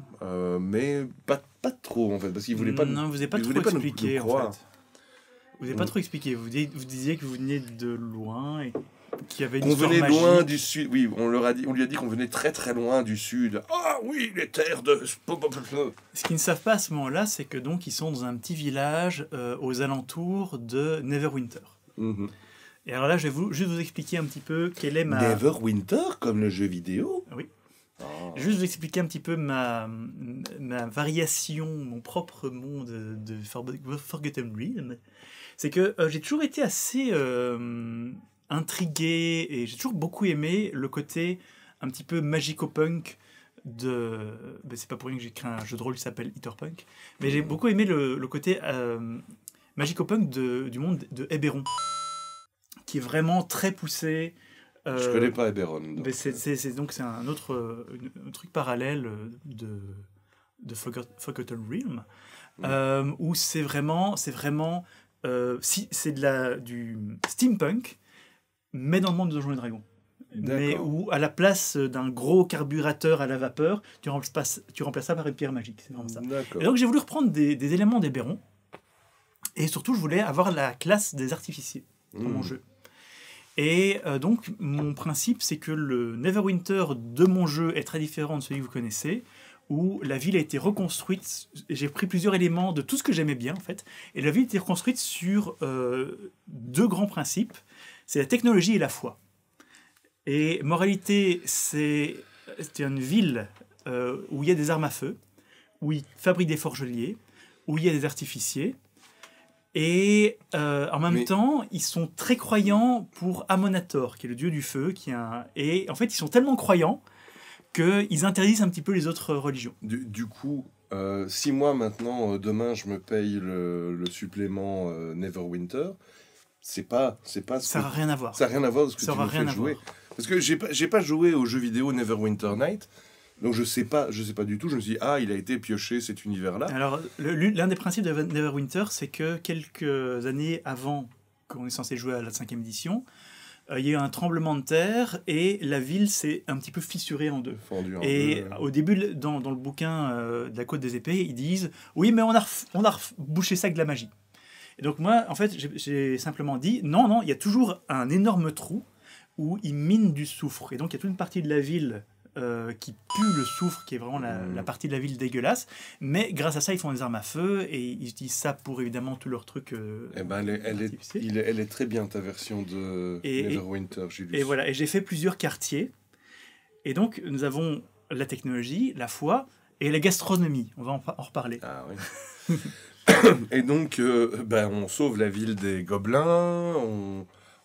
mais pas trop en fait, parce qu'il voulait pas. Non, vous n'avez pas trop expliqué en fait. Vous n'avez pas trop expliqué. Vous disiez que vous veniez de loin et qu'il y avait une histoire magique. On venait loin du sud. Oui, on lui a dit qu'on venait très très loin du sud. Ah oui, les terres de. Ce qu'ils ne savent pas à ce moment-là, c'est que donc ils sont dans un petit village aux alentours de Neverwinter. Mm-hmm. Et alors là, je vais juste vous expliquer un petit peu quelle est ma... Neverwinter, comme le jeu vidéo? Oui. Oh. Juste vous expliquer un petit peu ma variation, mon propre monde de Forgotten Realms. C'est que j'ai toujours été assez intrigué et j'ai toujours beaucoup aimé le côté un petit peu magico-punk de... c'est pas pour rien que j'ai créé un jeu de rôle qui s'appelle Hitterpunk. Mais j'ai beaucoup aimé le côté magico-punk du monde de Eberron, qui est vraiment très poussé. Je connais pas Eberron. C'est un autre un truc parallèle de Forgotten Realm, où c'est vraiment du steampunk, mais dans le monde de Donjons et Dragons. Mais où, à la place d'un gros carburateur à la vapeur, tu remplaces ça par une pierre magique. C'est vraiment ça. Et donc j'ai voulu reprendre des éléments d'Eberron, et surtout je voulais avoir la classe des artificiers dans mon jeu. Et donc, mon principe, c'est que le Neverwinter de mon jeu est très différent de celui que vous connaissez, où la ville a été reconstruite. J'ai pris plusieurs éléments de tout ce que j'aimais bien, en fait. Et la ville a été reconstruite sur deux grands principes. C'est la technologie et la foi. Et moralité, c'est une ville où il y a des armes à feu, où ils fabriquent des forgeliers, où il y a des artificiers. Et en même temps, ils sont très croyants pour Amonator, qui est le dieu du feu. Et en fait, ils sont tellement croyants qu'ils interdisent un petit peu les autres religions. Du coup, si moi maintenant, demain, je me paye le supplément Neverwinter, c'est pas ça n'a rien à voir. Ça n'a rien à voir de ce que tu me fais jouer. Parce que j'ai pas joué au jeu vidéo Neverwinter Night. Donc je sais pas du tout. Je me suis dit, il a été pioché cet univers-là. Alors, l'un des principes de Neverwinter, c'est que quelques années avant qu'on est censé jouer à la 5e édition, il y a eu un tremblement de terre et la ville s'est un petit peu fissurée en deux. Au début, dans le bouquin de la Côte des Épées, ils disent « Oui, mais on a bouché ça avec de la magie ». Et donc moi, en fait, j'ai simplement dit « Non, il y a toujours un énorme trou où ils minent du soufre. » Et donc il y a toute une partie de la ville qui pue le soufre, qui est vraiment la partie de la ville dégueulasse, mais grâce à ça ils font des armes à feu et ils utilisent ça pour évidemment tous leurs trucs. Elle est très bien ta version de Neverwinter, Julius. Et voilà, et j'ai fait plusieurs quartiers, et donc nous avons la technologie, la foi, Et la gastronomie, on va en reparler. Ah oui. Et donc, on sauve la ville des gobelins,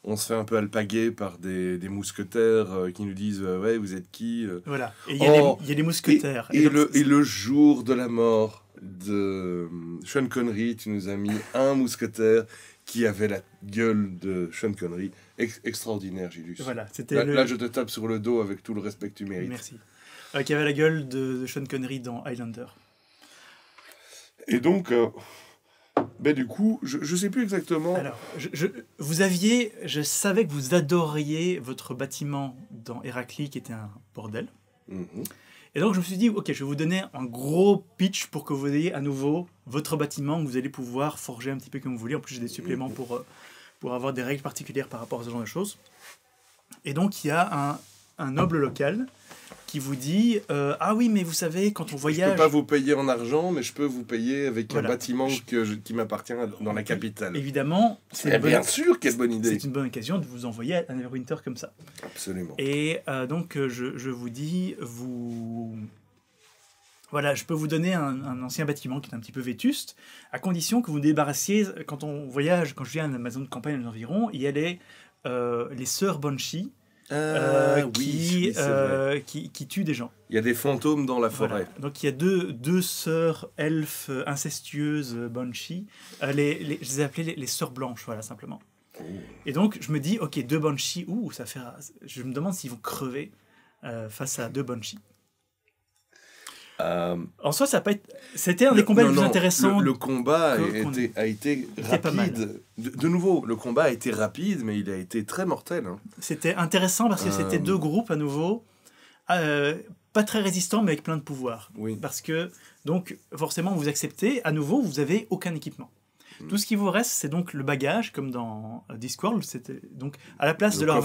on se fait un peu alpaguer par des mousquetaires qui nous disent ouais, vous êtes qui Voilà. Et il y a les mousquetaires. Et le jour de la mort de Sean Connery, tu nous as mis un mousquetaire qui avait la gueule de Sean Connery. Extraordinaire, Gilus. Voilà, c'était là, je te tape sur le dos avec tout le respect que tu mérites. Merci. Qui avait la gueule de Sean Connery dans Highlander. Et donc, du coup, je sais plus exactement. Alors, je savais que vous adoriez votre bâtiment dans Héraclée, qui était un bordel. Mm-hmm. Et donc, je me suis dit, ok, je vais vous donner un gros pitch pour que vous ayez à nouveau votre bâtiment, que vous allez pouvoir forger un petit peu comme vous voulez. En plus, j'ai des suppléments pour avoir des règles particulières par rapport à ce genre de choses. Et donc, il y a un noble local qui vous dit ah oui, mais vous savez, quand on voyage... Je peux pas vous payer en argent, mais je peux vous payer avec un bâtiment qui m'appartient dans la capitale. Évidemment, bien sûr, quelle bonne idée. C'est une bonne occasion de vous envoyer à Neverwinter comme ça. Absolument. Et donc, je vous dis, voilà, je peux vous donner un ancien bâtiment qui est un petit peu vétuste, à condition que vous débarrassiez, quand je viens à ma zone de campagne environ, il y a les sœurs Banshee, qui tuent des gens. Il y a des fantômes dans la forêt. Voilà. Donc il y a deux sœurs elfes incestueuses Banshee. Je les ai appelées les sœurs blanches, voilà, simplement. Oh. Et donc je me dis, ok, 2 Banshee, je me demande s'ils vont crever face à 2 Banshee. En soi, c'était un des combats les plus intéressants. Le combat a été rapide. De nouveau, le combat a été rapide, mais il a été très mortel. Hein. C'était intéressant parce que c'était 2 groupes à nouveau, pas très résistants, mais avec plein de pouvoir. Oui. Parce que, donc, forcément, vous acceptez, à nouveau, vous n'avez aucun équipement. Tout ce qui vous reste, c'est donc le bagage, comme dans Discworld. C'était donc à la place de leur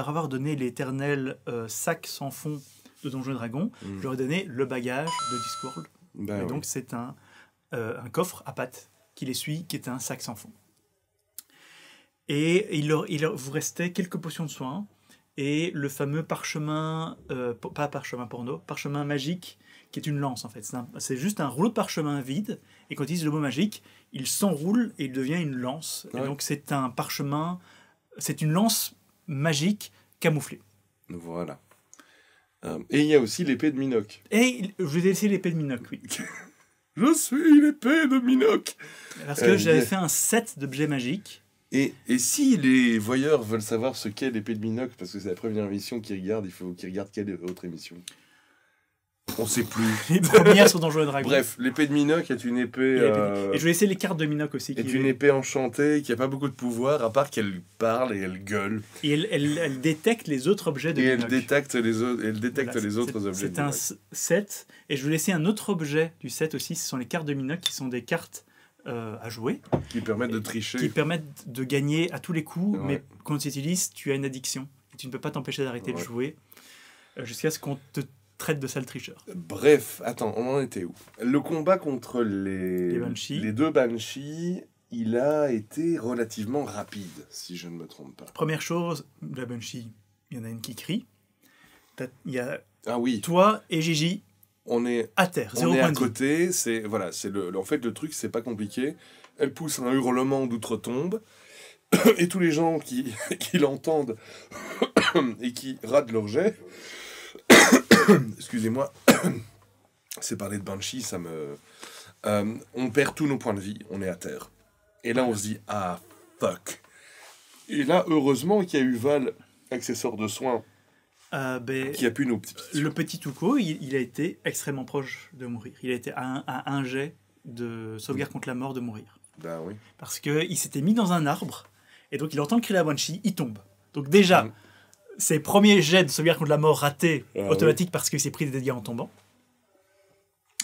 avoir donné l'éternel sac sans fond de Donjons et Dragons, je leur ai donné le bagage de Discworld. Donc c'est un coffre à pattes qui les suit, qui est un sac sans fond. Et il vous restait quelques potions de soins et le fameux parchemin, pas parchemin porno, parchemin magique, qui est une lance en fait. C'est juste un rouleau de parchemin vide, et quand on utilise le mot magique, il s'enroule et il devient une lance. Ouais. Et donc c'est un parchemin, c'est une lance magique camouflée. Voilà. Et il y a aussi l'épée de Minoc. Et je vous ai laissé l'épée de Minoc, oui. Je suis l'épée de Minoc. Parce que j'avais fait un set d'objets magiques. Et si les voyeurs veulent savoir ce qu'est l'épée de Minoc, parce que c'est la première émission qu'ils regardent, il faut qu'ils regardent quelle autre émission. On sait plus. Les premières sont Donjons et Dragons. Bref, l'épée de Minoc est une épée... Et je vais laisser les cartes de Minoc aussi. Est une épée enchantée qui n'a pas beaucoup de pouvoir, à part qu'elle parle et elle gueule. Et elle détecte les autres objets de Minoc. Et elle détecte les autres objets. C'est un set. Et je vais laisser un autre objet du set aussi. Ce sont les cartes de Minoc qui sont des cartes à jouer. Qui permettent de tricher. Qui permettent de gagner à tous les coups. Ouais. Mais quand tu utilises, tu as une addiction. Et tu ne peux pas t'empêcher d'arrêter de jouer jusqu'à ce qu'on te traite de sale tricheur. Bref, attends, on en était où? Le combat contre les 2 Banshees, il a été relativement rapide, si je ne me trompe pas. Première chose, la Banshee, il y en a une qui crie. Il y a toi et Gigi, on est à terre, on est à côté. En fait, le truc, c'est pas compliqué. Elle pousse un hurlement d'outre-tombe, et tous les gens qui l'entendent et qui ratent leur jet... Excusez-moi, c'est parler de Banshee, ça me... on perd tous nos points de vie, on est à terre. Et là, on se dit, ah, fuck. Et là, heureusement qu'il y a eu Val, accessoire de soins, qui a pu nous... Le petit Tuco, il a été extrêmement proche de mourir. Il a été à un jet de sauvegarde contre la mort de mourir. Ben oui. Parce qu'il s'était mis dans un arbre, et donc il entend le cri de la Banshee, il tombe. Donc déjà... Ses premiers jets de sauvegarde contre la mort ratés, automatique, parce qu'il s'est pris des dégâts en tombant.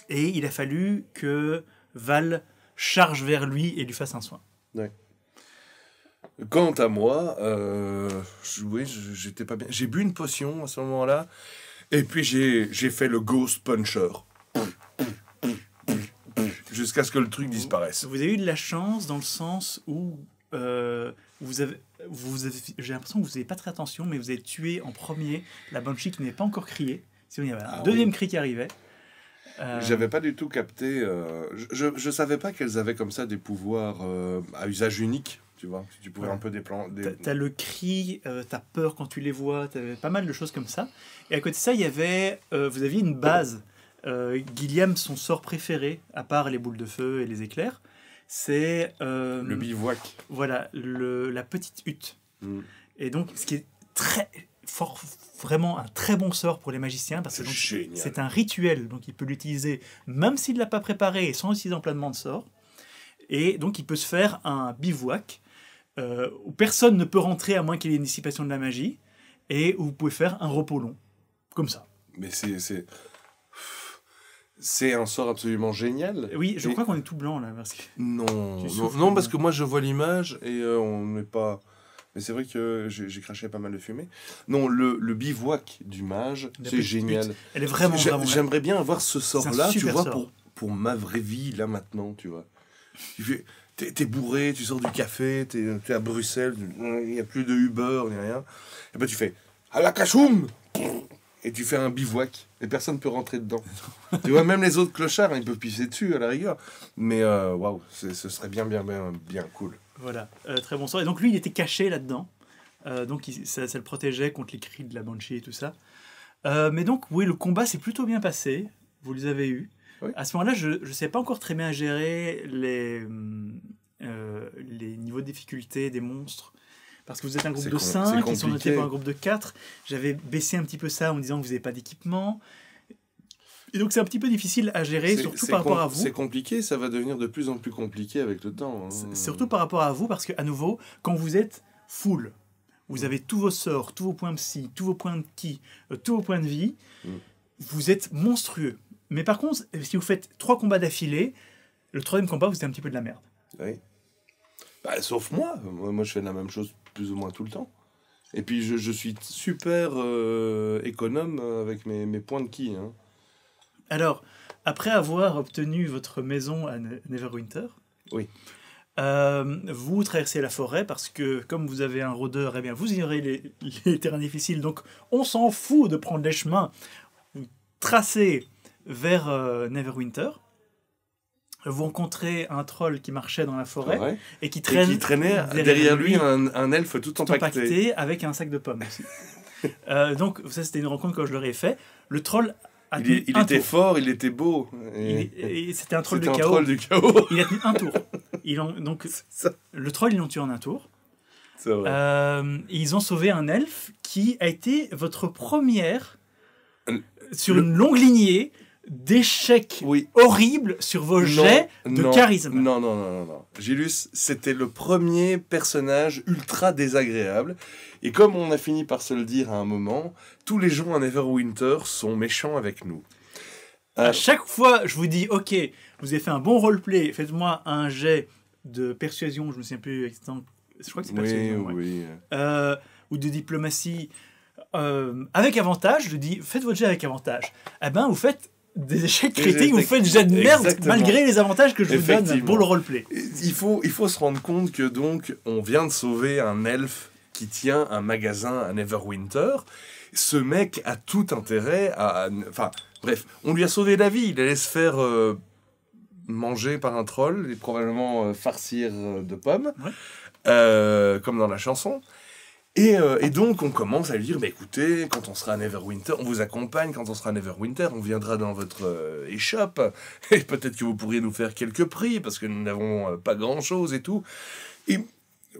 Et il a fallu que Val charge vers lui et lui fasse un soin. Ouais. Quant à moi, j'étais pas bien. J'ai bu une potion à ce moment-là, et puis j'ai fait le Ghost Puncher. Jusqu'à ce que le truc disparaisse. Vous avez eu de la chance dans le sens où j'ai l'impression que vous n'avez pas très attention, mais vous avez tué en premier la Banshee qui n'avait pas encore crié, Sinon, il y avait un Ah deuxième oui. cri qui arrivait. J'avais pas du tout capté. Je savais pas qu'elles avaient comme ça des pouvoirs à usage unique, tu vois. Tu pouvais Ouais. un peu déployer. T'as le cri, t'as peur quand tu les vois, t'avais pas mal de choses comme ça. Et à côté de ça, il y avait, vous aviez une base. Gilliam, son sort préféré, à part les boules de feu et les éclairs, c'est Le bivouac. voilà, la petite hutte. Mm. Et donc, ce qui est très fort, vraiment un très bon sort pour les magiciens, parce que C'est donc, génial. c'est un rituel, donc il peut l'utiliser même s'il ne l'a pas préparé et sans utiliser plein de sorts. Et donc, il peut se faire un bivouac où personne ne peut rentrer à moins qu'il y ait une dissipation de la magie, et où vous pouvez faire un repos long, comme ça. Mais c'est un sort absolument génial. Oui, je Et- crois qu'on est tout blanc là, parce que... Non, Tu non, souffles, non, parce que moi je vois l'image et on n'est pas. Mais c'est vrai que j'ai craché pas mal de fumée. Non, le bivouac du mage, La c'est petite génial. hutte. Elle est vraiment, vraiment... J'aimerais bien avoir ce sort-là, tu super vois, sort. pour ma vraie vie, là maintenant, tu vois. T'es bourré, tu sors du café, t'es à Bruxelles, il n'y a plus de Uber, ni rien. Et ben tu fais à la cachoum et tu fais un bivouac et personne ne peut rentrer dedans. Tu vois, même les autres clochards, hein, ils peuvent pisser dessus à la rigueur. Mais waouh, ce serait bien cool. Voilà, très bon sort. Et donc lui, il était caché là-dedans. Donc ça le protégeait contre les cris de la banshee et tout ça. Mais donc, oui, le combat s'est plutôt bien passé. Vous les avez eus. Oui. À ce moment-là, je ne sais pas encore très bien gérer les niveaux de difficulté des monstres. Parce que vous êtes un groupe de c'est 5, ils sont notés compliqué. pour un groupe de 4. J'avais baissé un petit peu ça en me disant que vous n'avez pas d'équipement. Et donc c'est un petit peu difficile à gérer, surtout par rapport à vous. C'est compliqué, ça va devenir de plus en plus compliqué avec le temps. Hein. Surtout par rapport à vous, parce qu'à nouveau, quand vous êtes full, vous avez tous vos sorts, tous vos points psy, tous vos points de ki, tous vos points de vie, vous êtes monstrueux. Mais par contre, si vous faites 3 combats d'affilée, le 3e combat, vous êtes un petit peu de la merde. Oui. Bah, sauf moi, je fais la même chose plus ou moins tout le temps. Et puis je suis super économe avec mes points de ki. Hein. Alors, après avoir obtenu votre maison à Neverwinter, Oui. vous traversez la forêt parce que, comme vous avez un rôdeur, eh bien, vous ignorez les terrains difficiles. Donc, on s'en fout de prendre les chemins. Vous tracez vers Neverwinter. Vous rencontrez un troll qui marchait dans la forêt Ouais. et qui Et traîne qui traînait derrière lui un elfe tout empaqueté. avec un sac de pommes aussi. Donc, ça, c'était une rencontre que je leur ai fait. Le troll a tenu Il un était tour. fort, il était beau. Et c'était un troll de C'était un chaos. troll du chaos. Il a tenu un tour. Donc, Ça, le troll, ils l'ont tué en un tour. c'est vrai. Ils ont sauvé un elfe qui a été votre première sur Le- une longue lignée d'échecs Oui. horribles sur vos jets de charisme. Non. Gilus, c'était le premier personnage ultra désagréable. Et comme on a fini par se le dire à un moment, tous les gens à Neverwinter sont méchants avec nous. À chaque fois, je vous dis, ok, vous avez fait un bon roleplay, faites-moi un jet de persuasion, je me souviens plus exactement, je crois que c'est persuasion, ouais. Oui. Ou de diplomatie, avec avantage, je dis, faites votre jet avec avantage. Eh ben, vous faites des échecs Des critiques, vous échecs- faites des jets de merde, Exactement. malgré les avantages que je vous donne Effectivement. pour le roleplay. Il faut se rendre compte que donc on vient de sauver un elfe qui tient un magasin à Neverwinter. Ce mec a tout intérêt à... Enfin, bref, on lui a sauvé la vie. Il allait se faire manger par un troll et probablement farcir de pommes, comme dans la chanson. Et donc, on commence à lui dire, bah, écoutez, quand on sera à Neverwinter, on vous accompagne, quand on sera à Neverwinter, on viendra dans votre échoppe, et peut-être que vous pourriez nous faire quelques prix, parce que nous n'avons pas grand-chose et tout. Et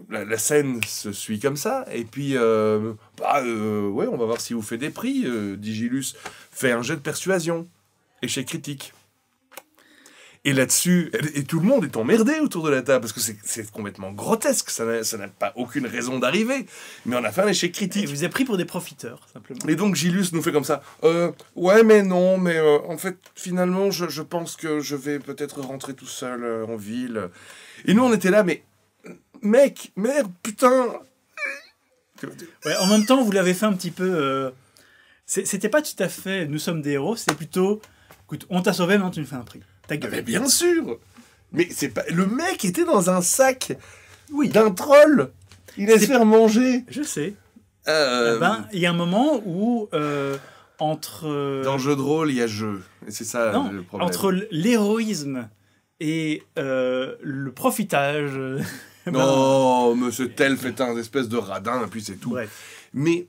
la scène se suit comme ça, et puis, ouais, on va voir si vous fait des prix, dit Gilus. Fait un jet de persuasion, échec critique. Et là-dessus, et tout le monde est emmerdé autour de la table, parce que c'est complètement grotesque, ça n'a pas aucune raison d'arriver. Mais on a fait un échec Et critique. vous avez pris pour des profiteurs, simplement. Et donc Gilus nous fait comme ça, ouais mais non, mais en fait finalement je pense que je vais peut-être rentrer tout seul en ville. Et nous on était là, mais mec, merde, putain. Ouais, en même temps, vous l'avez fait un petit peu... C'était pas tout à fait « nous sommes des héros », c'était plutôt « écoute, on t'a sauvé, maintenant tu nous fais un prix. Ta gueule. Mais bien sûr. Mais c'est pas, le mec était dans un sac Oui, d'un troll. Il allait se C'est- faire manger. je sais. Ben, il y a un moment où entre... Dans le jeu de rôle, il y a jeu. Et c'est ça non, le problème. entre l'héroïsme et le profitage... Non, monsieur Telf est un espèce de radin, et puis c'est tout. Bref. Mais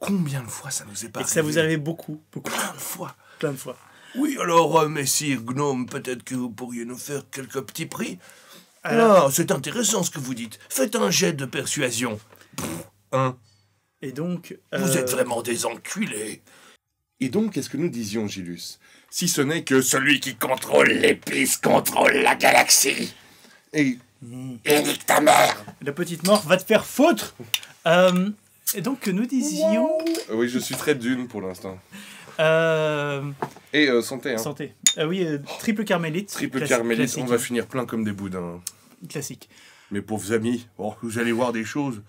combien de fois ça nous est pas Et ça vous arrivait beaucoup. Plein de fois. Plein de fois. Oui, alors, messire Gnome, peut-être que vous pourriez nous faire quelques petits prix. Alors, Ah, c'est intéressant ce que vous dites. Faites un jet de persuasion. Hein. et donc... Vous êtes vraiment des enculés. Et donc, qu'est-ce que nous disions, Gilus? Si ce n'est que celui qui contrôle l'épice contrôle la galaxie. Et nique ta mère. La petite mort va te faire foutre. Et donc, nous disions... Oui, je suis très dune pour l'instant. Euh, Et santé, hein. Santé. Oui, triple carmélite. Triple carmélite, classique. on va finir plein comme des boudins. Classique. Mes pauvres amis, vous allez voir des choses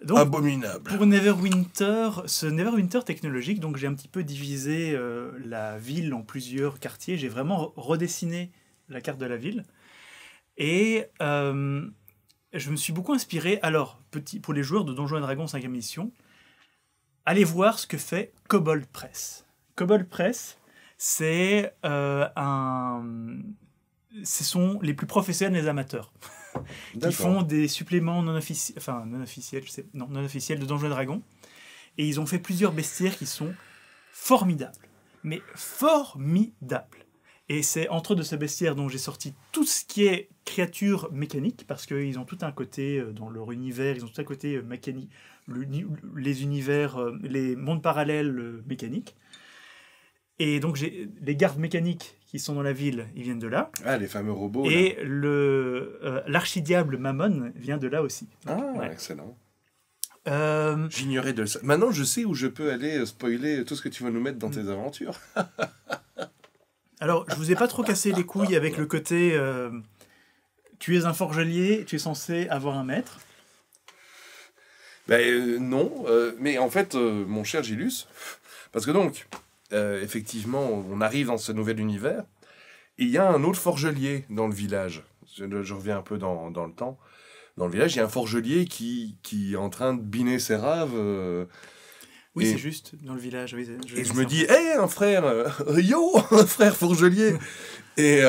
Donc, abominables. pour Neverwinter, ce Neverwinter technologique, donc j'ai un petit peu divisé la ville en plusieurs quartiers. J'ai vraiment redessiné la carte de la ville. Et je me suis beaucoup inspiré. Alors, pour les joueurs de Donjons & Dragons 5e édition, allez voir ce que fait Kobold Press. Kobold Press, c'est ce sont les plus professionnels des amateurs qui font des suppléments non officiels de Donjons & Dragons. Et ils ont fait plusieurs bestiaires qui sont formidables. Mais formidables. Et c'est entre eux de ce bestiaire dont j'ai sorti tout ce qui est créatures mécaniques, parce qu'ils ont tout un côté, dans leur univers, ils ont tout un côté mécanique, les univers, les mondes parallèles mécaniques. Et donc, les gardes mécaniques qui sont dans la ville, ils viennent de là. Ah, les fameux robots. Et l'archidiable Mammon vient de là aussi. Donc, ouais. Excellent. Euh, J'ignorais de ça. Maintenant, je sais où je peux aller spoiler tout ce que tu vas nous mettre dans tes aventures. Alors, je vous ai pas trop cassé les couilles avec le côté... tu es un forgelier, tu es censé avoir un maître. Non, mais en fait, mon cher Gilus, parce que donc, effectivement, on arrive dans ce nouvel univers, et il y a un autre forgelier dans le village. Je reviens un peu dans le temps. Dans le village, il y a un forgelier qui est en train de biner ses raves. Oui, c'est juste, dans le village. Oui, et je me dis, hé, un frère, yo, un frère forgelier. Et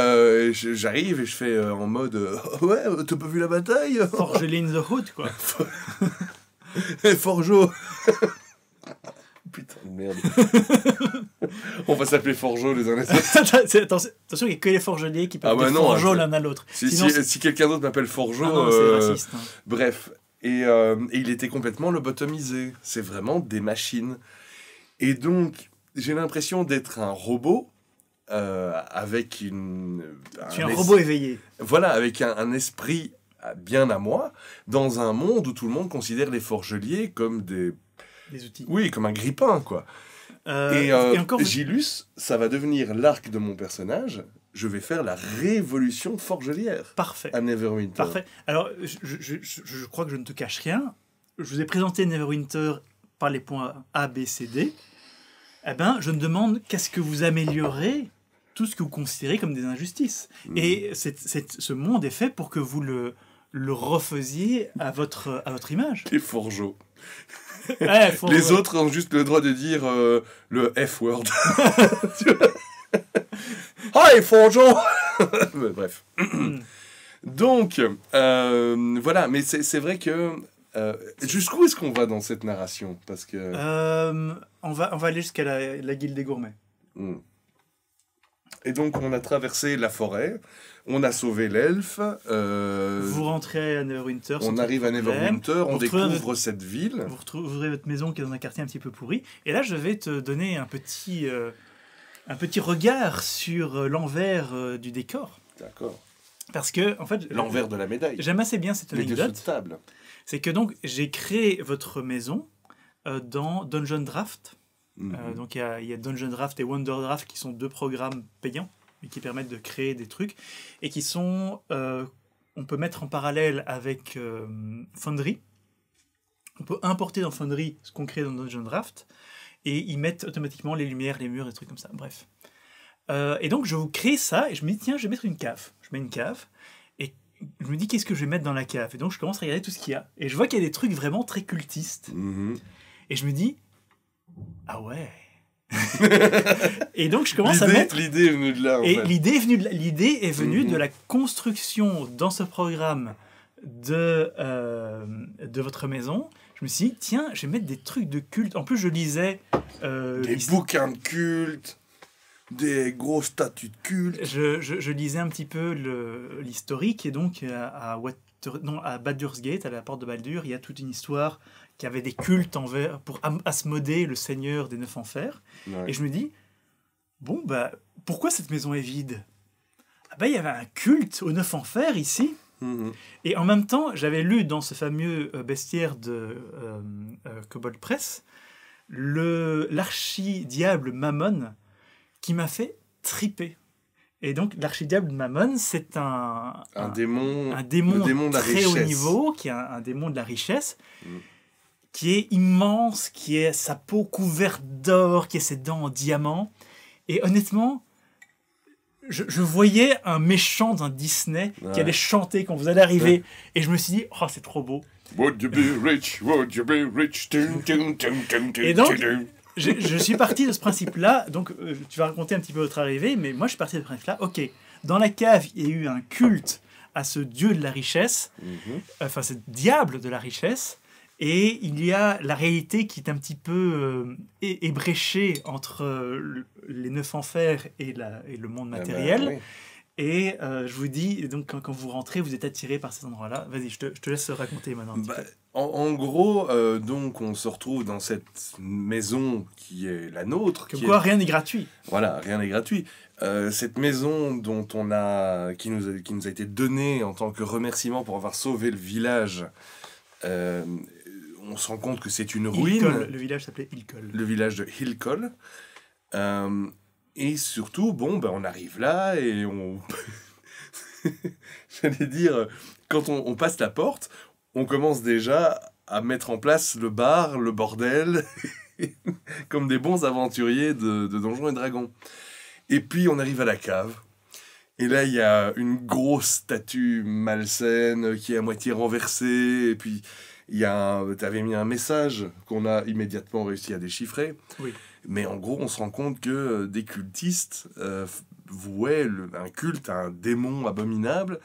j'arrive et je fais en mode, ouais, t'as pas vu la bataille? Forgelier in the hood, quoi. Forgeau. Putain de merde. On va s'appeler Forgeau les uns les autres. Attention, il n'y a que les forgeliers qui peuvent être non, Forgeau l'un à l'autre. Si quelqu'un d'autre m'appelle Forgeau... c'est raciste. Hein. Bref. Et il était complètement lobotomisé. C'est vraiment des machines. Et donc, j'ai l'impression d'être un robot avec une... Tu es un robot éveillé. Voilà, avec un esprit bien à moi, dans un monde où tout le monde considère les forgeliers comme des outils. Oui, comme un grippin, quoi. Et encore... Gilus, ça va devenir l'arc de mon personnage. Je vais faire la révolution forgelière. Parfait. À Neverwinter. Parfait. Alors, je crois que je ne te cache rien. Je vous ai présenté Neverwinter par les points A, B, C, D. Eh bien, je me demande qu'est-ce que vous améliorez tout ce que vous considérez comme des injustices. Et ce monde est fait pour que vous le refaisiez à votre image. Les forgeaux. Ouais, les autres ont juste le droit de dire le F-word. Hi, forgeaux. Bref. Donc, voilà. Mais c'est vrai que... jusqu'où est-ce qu'on va dans cette narration? Parce que... on va aller jusqu'à la guilde des gourmets. Et donc, on a traversé la forêt, on a sauvé l'elfe. Vous rentrez à Neverwinter. On arrive à Neverwinter, on découvre cette ville. Vous retrouverez votre maison qui est dans un quartier un petit peu pourri. Et là, je vais te donner un petit regard sur l'envers du décor. D'accord. Parce que, en fait... L'envers de la médaille. J'aime assez bien cette anecdote. Les dessous de table. C'est que donc, j'ai créé votre maison dans Dungeon Draft. Donc il y a Dungeon Draft et Wonder Draft qui sont deux programmes payants et qui permettent de créer des trucs et qui sont on peut mettre en parallèle avec Foundry. On peut importer dans Foundry ce qu'on crée dans Dungeon Draft et ils mettent automatiquement les lumières, les murs, des trucs comme ça. Bref. Et donc je vous crée ça et je me dis tiens, je vais mettre une cave. Je mets une cave et je me dis qu'est-ce que je vais mettre dans la cave. Et donc je commence à regarder tout ce qu'il y a et je vois qu'il y a des trucs vraiment très cultistes. Et je me dis ah ouais. Et donc je commence à mettre... L'idée est venue de là, en Et fait. l'idée est venue de la construction dans ce programme de votre maison. Je me suis dit, tiens, je vais mettre des trucs de culte. En plus, je lisais... Des bouquins de culte, des gros statues de culte. Je lisais un petit peu l'historique. Et donc, à Baldur's Gate, à la porte de Baldur, il y a toute une histoire qui avait des cultes pour Asmodée, le seigneur des neuf enfers. Ouais. Et je me dis, bon, bah, pourquoi cette maison est vide? Ah bah, il y avait un culte aux neuf enfers ici. Mhm. Et en même temps, j'avais lu dans ce fameux bestiaire de Kobold Press l'archidiable Mammon qui m'a fait triper. Et donc, l'archidiable Mammon, c'est un démon, un démon, le démon de la très haut richesse. niveau, qui est un démon de la richesse, Mm. qui est immense, qui est sa peau couverte d'or, qui a ses dents en diamant. Et honnêtement, je voyais un méchant d'un Disney qui Ouais. allait chanter quand vous allez arriver. Et je me suis dit, oh, c'est trop beau. Would you be rich? Would you be rich? Et donc, je suis parti de ce principe-là. Donc, tu vas raconter un petit peu votre arrivée, mais moi, je suis parti de ce principe-là. Ok, dans la cave, il y a eu un culte à ce dieu de la richesse, Mhm. enfin, ce diable de la richesse. Et il y a la réalité qui est un petit peu ébréchée entre les neuf enfers et le monde matériel. Ah bah, oui. Et je vous dis, donc quand vous rentrez, vous êtes attiré par cet endroit-là. Vas-y, je te laisse raconter maintenant. Un petit Bah, peu. en gros, donc on se retrouve dans cette maison qui est la nôtre. Comme qui quoi, est... rien n'est gratuit. Voilà, rien n'est gratuit. Cette maison qui nous a été donnée en tant que remerciement pour avoir sauvé le village, on se rend compte que c'est une ruine. Ilkol, le village s'appelait Ilkol. Le village de Hillcol. Et surtout, bon, ben, on arrive là et on... J'allais dire, quand on passe la porte, on commence déjà à mettre en place le bar, le bordel, comme des bons aventuriers de Donjons et Dragons. Et puis on arrive à la cave. Et là, il y a une grosse statue malsaine qui est à moitié renversée. Et puis, t'avais mis un message qu'on a immédiatement réussi à déchiffrer. Oui. Mais en gros, on se rend compte que des cultistes vouaient un culte à un démon abominable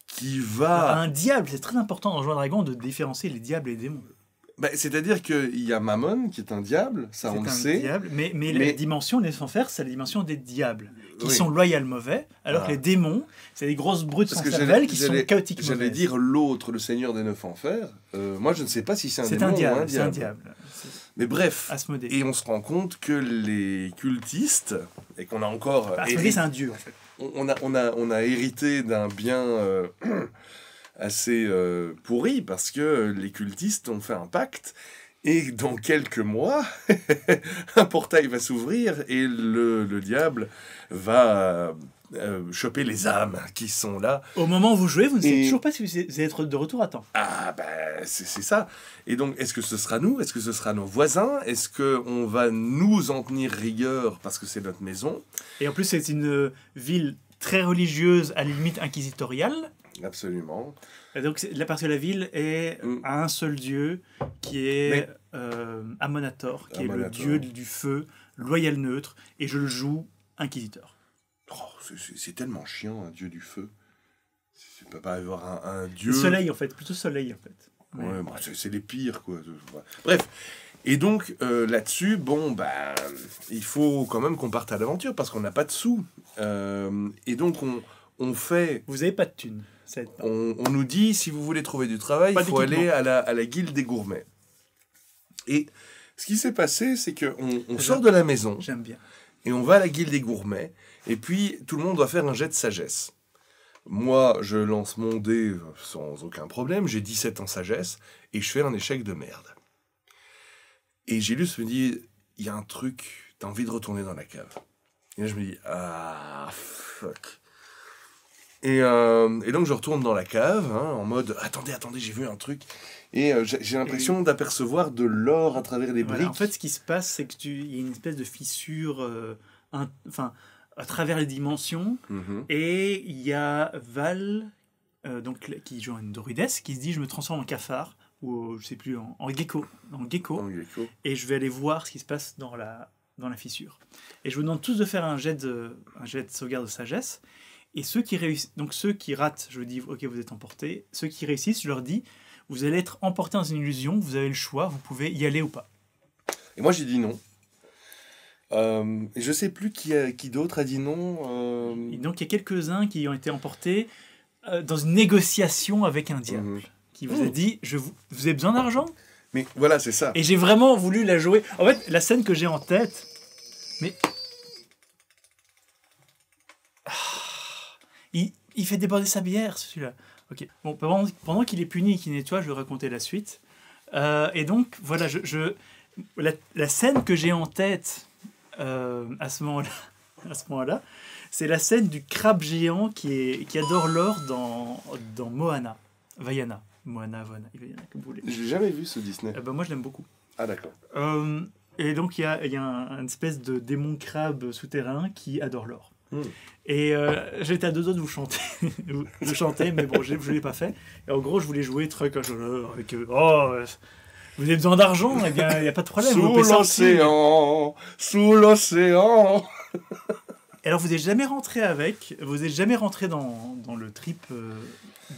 qui va... Un diable, c'est très important dans Donjons et Dragons de différencier les diables et les démons. Bah, c'est-à-dire qu'il y a Mammon, qui est un diable, ça on le sait. Diable, mais la dimension des enfers, c'est la dimension des diables, qui Oui. sont loyaux mauvais, alors Ah. que les démons, c'est des grosses brutes sans Parce que cervelle qui sont chaotiques J'allais mauvaises. dire l'autre, le Seigneur des Neuf Enfers. Moi, je ne sais pas si c'est un C'est démon un ou diable, c'est un diable. Mais bref, Asmodée. et on se rend compte que les cultistes, et qu'on a encore... Asmodée, c'est un dieu, en fait. on a hérité d'un bien assez pourri, parce que les cultistes ont fait un pacte, et dans quelques mois, un portail va s'ouvrir, et le diable va choper les âmes qui sont là. Au moment où vous jouez, vous ne savez Et- toujours pas si vous allez être de retour à temps. Ah ben c'est ça. Et donc est-ce que ce sera nous? Est-ce que ce sera nos voisins? Est-ce qu'on va nous en tenir rigueur parce que c'est notre maison? Et en plus, c'est une ville très religieuse, à la limite inquisitoriale. Absolument. Et donc, là, parce que la ville est à un seul dieu, qui est Amonator, qui est le Amonator. dieu du feu, loyal neutre, et je le joue inquisiteur. Oh, c'est tellement chiant, un dieu du feu. Tu peux pas avoir un dieu... Le soleil, en fait, plutôt soleil, en fait. Mais- Ouais, bah, c'est les pires, quoi. Bref. Et donc, là-dessus, bon, bah, il faut quand même qu'on parte à l'aventure, parce qu'on n'a pas de sous. Et donc, on fait... Vous n'avez pas de thunes. Ça aide pas. On nous dit, si vous voulez trouver du travail, Pas il faut d'équipement. aller à la guilde des gourmets. Et ce qui s'est passé, c'est qu'on sort de la maison, J'aime bien. et on va à la guilde des gourmets, et puis tout le monde doit faire un jet de sagesse. Moi, je lance mon dé sans aucun problème, j'ai 17 en sagesse, et je fais un échec de merde. Et Gélus me dit, il y a un truc, t'as envie de retourner dans la cave. Et là, je me dis, ah, fuck. Et donc, je retourne dans la cave, hein, en mode, attendez, j'ai vu un truc. Et j'ai l'impression d'apercevoir de l'or à travers les briques. Voilà, en fait, ce qui se passe, c'est qu'il y a une espèce de fissure à travers les dimensions. Mhm. Et il y a Val, qui joue une druidesse, qui se dit, je me transforme en cafard, ou je sais plus, en gecko. En gecko. Et je vais aller voir ce qui se passe dans dans la fissure. Et je vous demande tous de faire un jet de sauvegarde de sagesse. Et ceux qui réussissent, donc ceux qui ratent, je vous dis, ok, vous êtes emportés. Ceux qui réussissent, je leur dis, vous allez être emportés dans une illusion, vous avez le choix, vous pouvez y aller ou pas. Et moi, j'ai dit non. Je sais plus qui d'autre a dit non. Et donc, il y a quelques-uns qui ont été emportés dans une négociation avec un diable, qui vous a dit, vous avez besoin d'argent ? Mais voilà, c'est ça. Et j'ai vraiment voulu la jouer. En fait, la scène que j'ai en tête, mais... Il fait déborder sa bière, celui-là. Ok. Bon, pendant qu'il est puni et qu'il nettoie, je vais raconter la suite. Et donc, voilà, la scène que j'ai en tête à ce moment-là, c'est la scène du crabe géant qui adore l'or dans Moana. Vaiana. Moana, Vaiana, comme vous voulez. J'ai jamais vu ce Disney. Moi, je l'aime beaucoup. Ah, d'accord. Et donc, il y a une espèce de démon crabe souterrain qui adore l'or. Et j'étais à deux doigts de vous chanter, mais bon, je ne l'ai pas fait. Et en gros, je voulais jouer truc avec vous avez besoin d'argent, eh bien, il n'y a pas de problème. Sous l'océan. Et alors, vous n'êtes jamais rentré dans le trip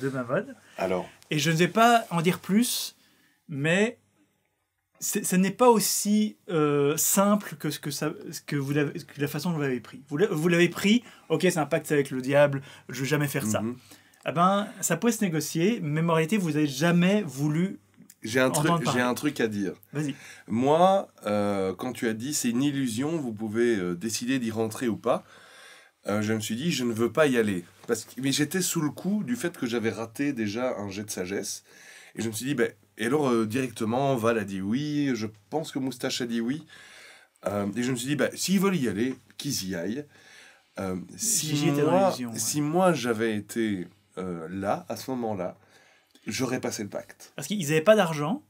de Mavod. Alors. Et je ne vais pas en dire plus, mais ce n'est pas aussi simple que la façon dont vous l'avez pris. Vous l'avez pris, ok, c'est un pacte avec le diable, je ne vais jamais faire ça. Eh ben, ça peut se négocier, mais en réalité, vous n'avez jamais voulu. J'ai un truc à dire. Vas-y. Moi, quand tu as dit c'est une illusion, vous pouvez décider d'y rentrer ou pas, je me suis dit je ne veux pas y aller. Mais j'étais sous le coup du fait que j'avais raté déjà un jet de sagesse. Et je me suis dit, et alors directement, Val a dit oui, je pense que Moustache a dit oui. Et je me suis dit, s'ils veulent y aller, qu'ils y aillent. Si moi j'avais été là, à ce moment-là, j'aurais passé le pacte. Parce qu'ils n'avaient pas d'argent,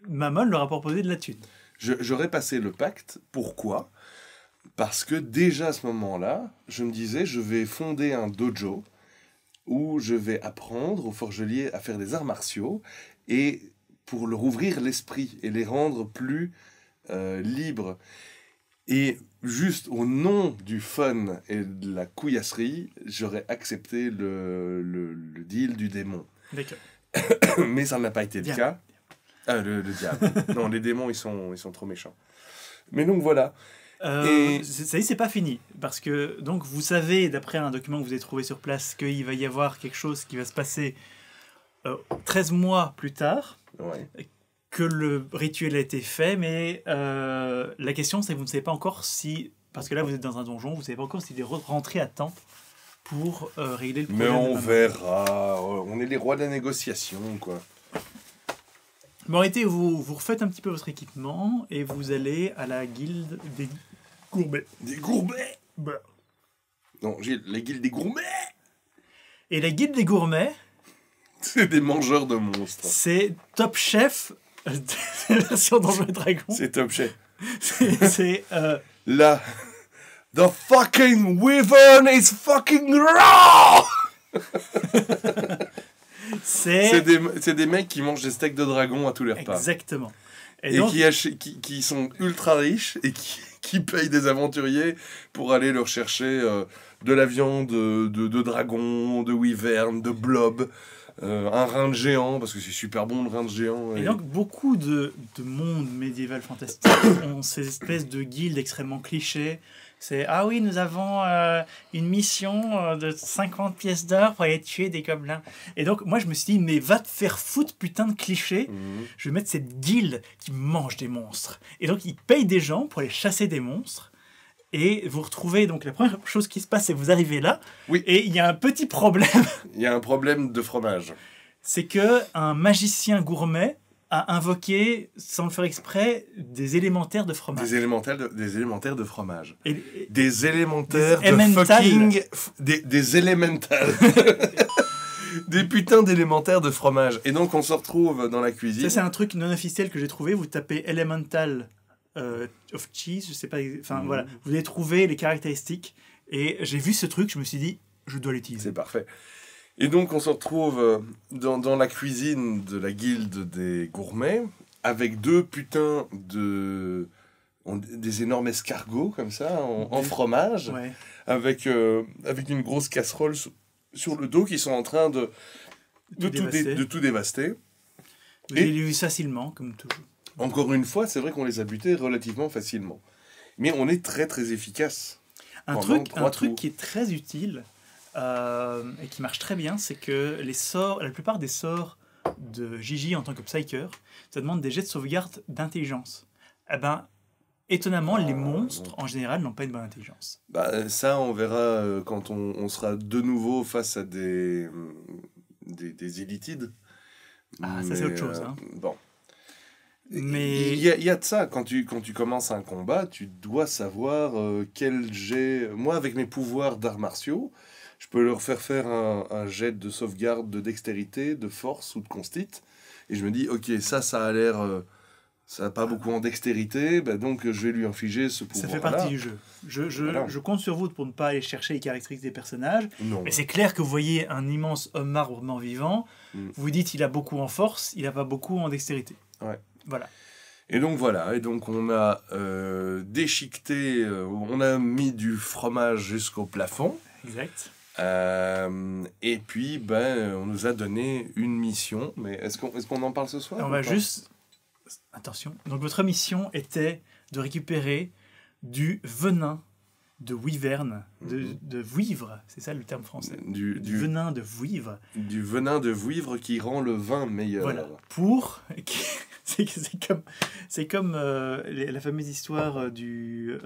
Mammon leur a proposé de la thune. J'aurais passé le pacte, pourquoi ? Parce que déjà à ce moment-là, je me disais, je vais fonder un dojo où je vais apprendre aux forgeliers à faire des arts martiaux et pour leur ouvrir l'esprit et les rendre plus libres. Et juste au nom du fun et de la couillasserie, j'aurais accepté le deal du démon. D'accord. Mais ça n'a pas été le cas. Le diable. Non, les démons, ils sont trop méchants. Mais donc voilà. Ça y est, c'est pas fini. Parce que, donc, vous savez, d'après un document que vous avez trouvé sur place, qu'il va y avoir quelque chose qui va se passer 13 mois plus tard, que le rituel a été fait, mais la question, c'est que vous ne savez pas encore si... Parce que là, vous êtes dans un donjon, vous ne savez pas encore s'il est rentré à temps pour régler le problème. Mais on verra. On est les rois de la négociation, quoi. Mais en réalité, vous refaites un petit peu votre équipement et vous allez à la guilde des gourmets. Des gourmets ? Non, j'ai la guilde des gourmets. Et la guilde des gourmets... C'est des mangeurs de monstres. C'est Top Chef de la version Donjons et Dragons. C'est Top Chef. C'est Là... The fucking wyvern is fucking raw. C'est des mecs qui mangent des steaks de dragon à tous les repas. Exactement. Et donc, qui sont ultra riches et qui payent des aventuriers pour aller leur chercher de la viande de dragon, de wyvern, de blob, un rein de géant, parce que c'est super bon le rein de géant. Et donc beaucoup de mondes médiéval fantastiques ont ces espèces de guildes extrêmement clichés. C'est « Ah oui, nous avons une mission de 50 pièces d'or pour aller tuer des gobelins. » Et donc, moi, je me suis dit « Mais va te faire foutre, putain de cliché. Je vais mettre cette guilde qui mange des monstres. » Et donc, ils payent des gens pour aller chasser des monstres. Et vous retrouvez... Donc, la première chose qui se passe, c'est que vous arrivez là. Oui. Et il y a un petit problème. Il y a un problème de fromage. C'est qu'un magicien gourmet a invoqué, sans le faire exprès, des élémentaires de fromage. Des élémentaires de fromage. Des élémentaires de fucking... Des élémentales. Des putains d'élémentaires de fromage. Et donc, on se retrouve dans la cuisine. Ça, c'est un truc non officiel que j'ai trouvé. Vous tapez Elemental of Cheese, je sais pas... Enfin, voilà. Vous allez trouver les caractéristiques. Et j'ai vu ce truc, je me suis dit, je dois l'utiliser. C'est parfait. Et donc, on se retrouve dans la cuisine de la guilde des gourmets avec deux putains de des énormes escargots comme ça, en fromage, Ouais. avec une grosse casserole sur le dos qui sont en train de tout dévaster. Vous avez vu facilement, comme toujours. Encore une fois, c'est vrai qu'on les a butés relativement facilement. Mais on est très très efficace. Un truc qui est très utile et qui marche très bien, c'est que la plupart des sorts de Gigi en tant que Psyker, ça demande des jets de sauvegarde d'intelligence. Eh ben, étonnamment, les monstres, en général, n'ont pas une bonne intelligence. Bah, ça, on verra quand on sera de nouveau face à des élitides. Ah, ça c'est autre chose. Bon. Mais il y a de ça. Quand tu commences un combat, tu dois savoir quel jet... Moi, avec mes pouvoirs d'arts martiaux, je peux leur faire un jet de sauvegarde de dextérité, de force ou de constite. Et je me dis, ok, ça a l'air... ça n'a pas beaucoup en dextérité, bah donc je vais lui infliger ce pouvoir-là. ça fait partie du jeu. Je compte sur vous pour ne pas aller chercher les caractéristiques des personnages. Non. Mais c'est clair que vous voyez un immense homme marbre mort-vivant, vous vous dites il a beaucoup en force, il n'a pas beaucoup en dextérité. Ouais. Voilà. Et donc voilà, on a déchiqueté, on a mis du fromage jusqu'au plafond. Exact. Et puis, on nous a donné une mission. Mais est-ce qu'on en parle ce soir? On va juste... Attention. Donc votre mission était de récupérer du venin de wyvern, de vouivre, c'est ça le terme français. Du venin de vouivre. Du venin de vouivre qui rend le vin meilleur. Voilà. C'est comme la fameuse histoire de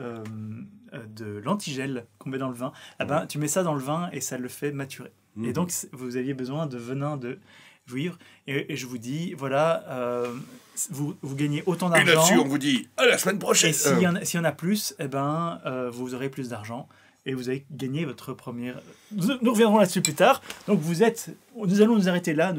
l'antigel qu'on met dans le vin. Ah ben, tu mets ça dans le vin et ça le fait maturer. Et donc, vous aviez besoin de venin de vouivre. Et je vous dis, voilà, vous gagnez autant d'argent. Et là-dessus, on vous dit, à la semaine prochaine. Et s'il y en a plus, eh ben, vous aurez plus d'argent. Et vous avez gagné votre première... Nous reviendrons là-dessus plus tard. Donc nous allons nous arrêter là,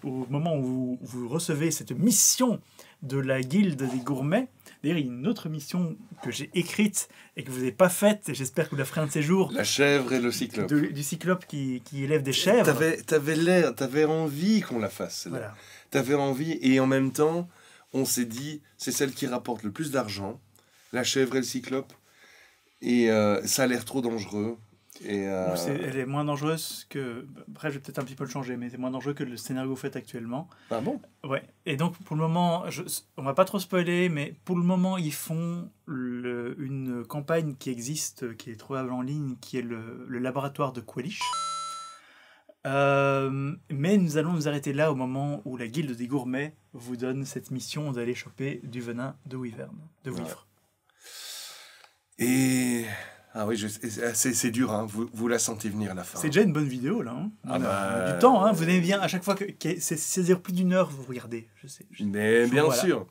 au moment où vous recevez cette mission de la guilde des gourmets. D'ailleurs, il y a une autre mission que j'ai écrite et que vous n'avez pas faite, et j'espère que vous la ferez un de ces jours. La chèvre et le cyclope. Du cyclope qui élève des chèvres. T'avais envie qu'on la fasse. Voilà. T'avais envie, et en même temps, on s'est dit, c'est celle qui rapporte le plus d'argent, la chèvre et le cyclope. Et ça a l'air trop dangereux. Elle est moins dangereuse que... Après, je vais peut-être un petit peu le changer, mais c'est moins dangereux que le scénario que vous faites actuellement. Ah bon? Ouais. Et donc, pour le moment, on va pas trop spoiler, mais pour le moment, ils font une campagne qui existe, qui est trouvable en ligne, qui est le laboratoire de Quelich. Mais nous allons nous arrêter là au moment où la guilde des gourmets vous donne cette mission d'aller choper du venin de wyvern, de vouivre. Ouais. Et... Ah oui, c'est dur, hein. Vous la sentez venir à la fin. C'est déjà une bonne vidéo, là. Hein. On a du temps, hein. Vous aimez bien, à chaque fois que c'est plus d'une heure, vous regardez. Je sais. Mais bien sûr.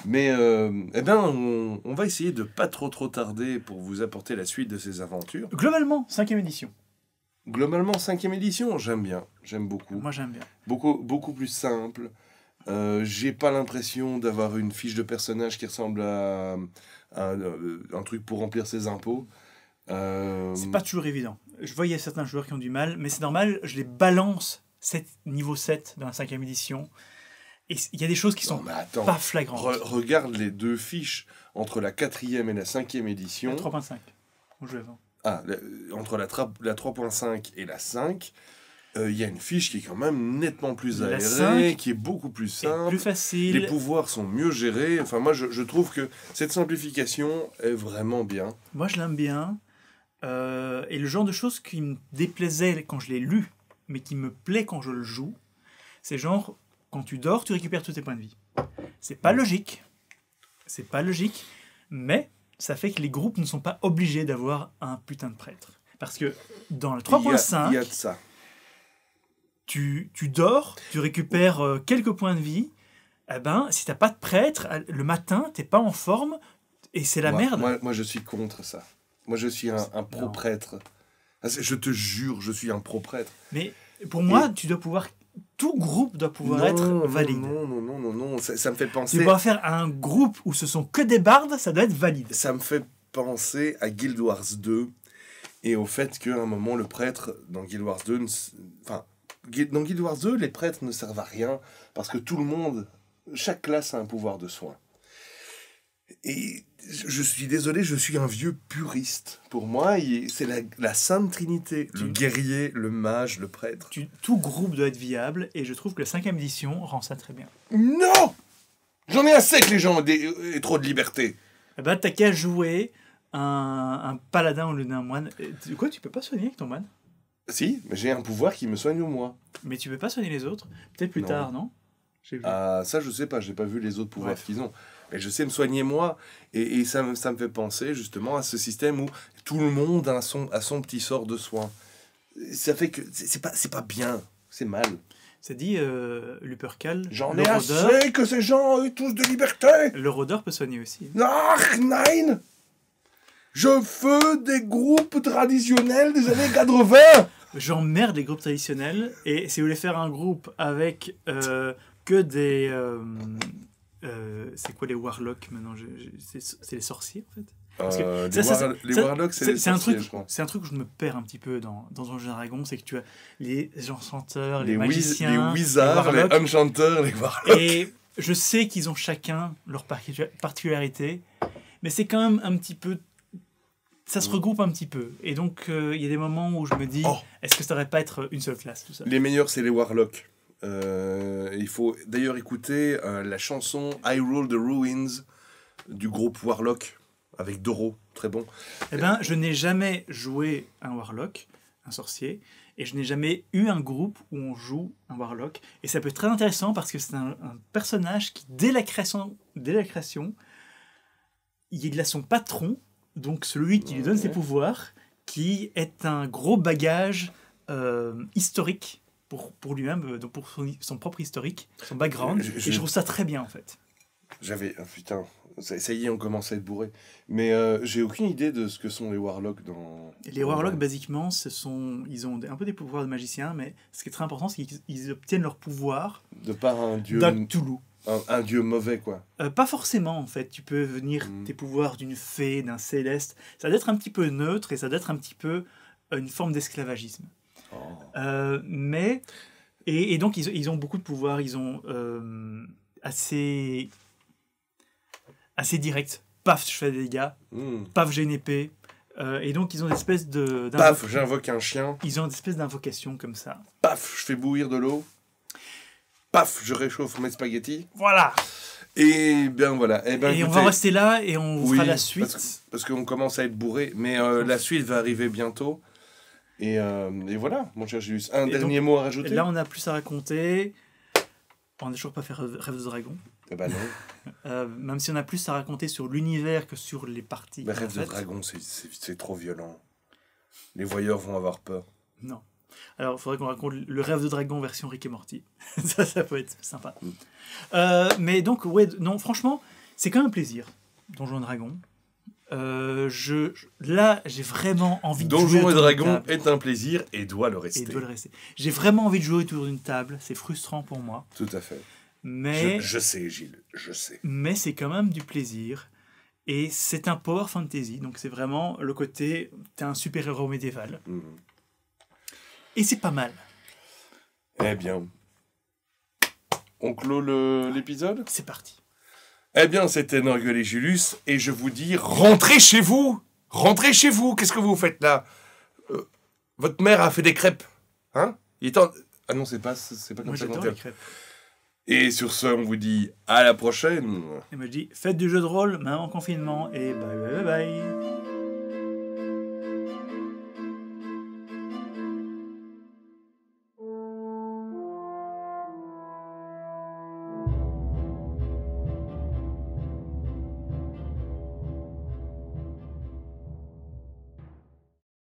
Mais on va essayer de pas trop tarder pour vous apporter la suite de ces aventures. Globalement, 5e édition. Globalement, 5e édition, j'aime bien. J'aime beaucoup. Moi, j'aime bien. Beaucoup plus simple. J'ai pas l'impression d'avoir une fiche de personnage qui ressemble à un truc pour remplir ses impôts. C'est pas toujours évident. Je vois, il y a certains joueurs qui ont du mal, mais c'est normal, je les balance niveau 7 dans la 5e édition. Et il y a des choses qui sont pas flagrantes. Regarde les deux fiches entre la 4e et la 5e édition. La 3.5. Où je vais avant. Entre la 3.5 et la 5, il y a une fiche qui est quand même nettement plus aérée, qui est beaucoup plus simple, plus facile. Les pouvoirs sont mieux gérés. Enfin, moi, je trouve que cette simplification est vraiment bien. Moi, je l'aime bien. Et le genre de choses qui me déplaisait quand je l'ai lu, mais qui me plaît quand je le joue, c'est genre, quand tu dors, tu récupères tous tes points de vie. C'est pas logique. Mais ça fait que les groupes ne sont pas obligés d'avoir un putain de prêtre. Parce que dans le 3.5, il y a de ça. Tu dors, tu récupères quelques points de vie. Eh ben, si t'as pas de prêtre, le matin, t'es pas en forme et c'est la merde. Moi, je suis contre ça. Moi, je suis un pro-prêtre. Je te jure, je suis un pro-prêtre. Mais pour moi, tu dois pouvoir... Tout groupe doit pouvoir être valide. Non. Ça me fait penser... Tu dois faire un groupe où ce sont que des bardes, ça doit être valide. Ça me fait penser à Guild Wars 2 et au fait qu'à un moment, le prêtre, dans Guild Wars 2... Dans Guild Wars 2, les prêtres ne servent à rien parce que tout le monde, chaque classe a un pouvoir de soin. Et Je suis désolé, je suis un vieux puriste. Pour moi, c'est la Sainte Trinité. Le guerrier, le mage, le prêtre. Tout groupe doit être viable, et je trouve que la 5e édition rend ça très bien. Non! J'en ai assez que les gens aient trop de liberté. Eh ben, t'as qu'à jouer un paladin au lieu d'un moine. Quoi, tu peux pas soigner avec ton moine? Si, mais j'ai un pouvoir qui me soigne au moi. Mais tu peux pas soigner les autres? Peut-être plus tard, non? Ah, ça, je sais pas, j'ai pas vu les autres pouvoirs qu'ils ont. Mais je sais me soigner moi, et ça me fait penser justement à ce système où tout le monde a son petit sort de soin. Ça fait que c'est pas bien, c'est mal. Ça dit, Lupercal, j'en ai assez que ces gens aient tous de liberté. Le rôdeur peut soigner aussi. Ah, nein! Je veux des groupes traditionnels des années 80. J'emmerde les groupes traditionnels, et si vous voulez faire un groupe avec que des... c'est quoi les warlocks maintenant? C'est les sorciers en fait. Parce que les warlocks, c'est les sorciers, je crois. C'est un truc où je me perds un petit peu dans Donjons & Dragons, c'est que tu as les enchanteurs, les magiciens, les wizards, les enchanteurs, les warlocks. Et je sais qu'ils ont chacun leur particularité, mais c'est quand même un petit peu... Ça se regroupe un petit peu. Et donc, il y a des moments où je me dis, est-ce que ça devrait pas être une seule classe, tout ça? Les meilleurs, c'est les warlocks. Il faut d'ailleurs écouter la chanson I Rule the Ruins du groupe Warlock avec Doro, très bon. Eh ben, je n'ai jamais joué un Warlock, un sorcier, et je n'ai jamais eu un groupe où on joue un Warlock. Et ça peut être très intéressant parce que c'est un personnage qui, dès la création, il a son patron, donc celui qui lui donne ses pouvoirs, qui est un gros bagage historique pour lui-même, donc pour son propre historique, son background, et je trouve ça très bien en fait. Putain, ça y est, on commence à être bourré. Mais j'ai aucune idée de ce que sont les Warlocks dans... Les Warlocks, basiquement, ils ont un peu des pouvoirs de magiciens, mais ce qui est très important, c'est qu'ils obtiennent leur pouvoir de par un dieu... d'Cthulhu. Un dieu mauvais, quoi. Pas forcément, en fait. Tu peux venir tes pouvoirs d'une fée, d'un céleste. Ça doit être un petit peu neutre, et ça doit être un petit peu une forme d'esclavagisme. Et donc ils ont beaucoup de pouvoirs, ils ont assez direct. Paf, je fais des dégâts. Paf, j'ai une épée. Et donc ils ont des espèces de... Paf, j'invoque un chien. Ils ont des espèces d'invocations comme ça. Paf, je fais bouillir de l'eau. Paf, je réchauffe mes spaghettis. Voilà. Et bien voilà. Et écoutez, on va rester là et on fera la suite. Parce qu'on commence à être bourré. Mais la suite va arriver bientôt. Et voilà, mon cher Gilles. Dernier mot à rajouter. Là, on a plus à raconter. On n'a toujours pas fait Rêve de Dragon. Eh ben non. Même si on a plus à raconter sur l'univers que sur les parties. Mais Rêve de Dragon, c'est trop violent. Les voyeurs vont avoir peur. Non. Alors, il faudrait qu'on raconte le Rêve de Dragon version Rick et Morty. ça peut être sympa. Mais donc, ouais, non, franchement, c'est quand même un plaisir, Donjons & Dragons. Là, j'ai vraiment envie de jouer. Donjons & Dragons est un plaisir et doit le rester. J'ai vraiment envie de jouer autour d'une table. C'est frustrant pour moi. Tout à fait. Mais je sais, Gilles, je sais. Mais c'est quand même du plaisir. Et c'est un power fantasy. Donc c'est vraiment le côté, t'es un super-héros médiéval. Et c'est pas mal. Eh bien, on clôt l'épisode ? C'est parti. Eh bien, c'était Norgueul et Julius, et je vous dis, rentrez chez vous. Rentrez chez vous. Qu'est-ce que vous faites là ? Votre mère a fait des crêpes. Hein ? Ah non, c'est pas comme ça qu'on fait. Et sur ce, on vous dit à la prochaine. Et moi je dis, faites du jeu de rôle, même en confinement, et bye bye bye bye.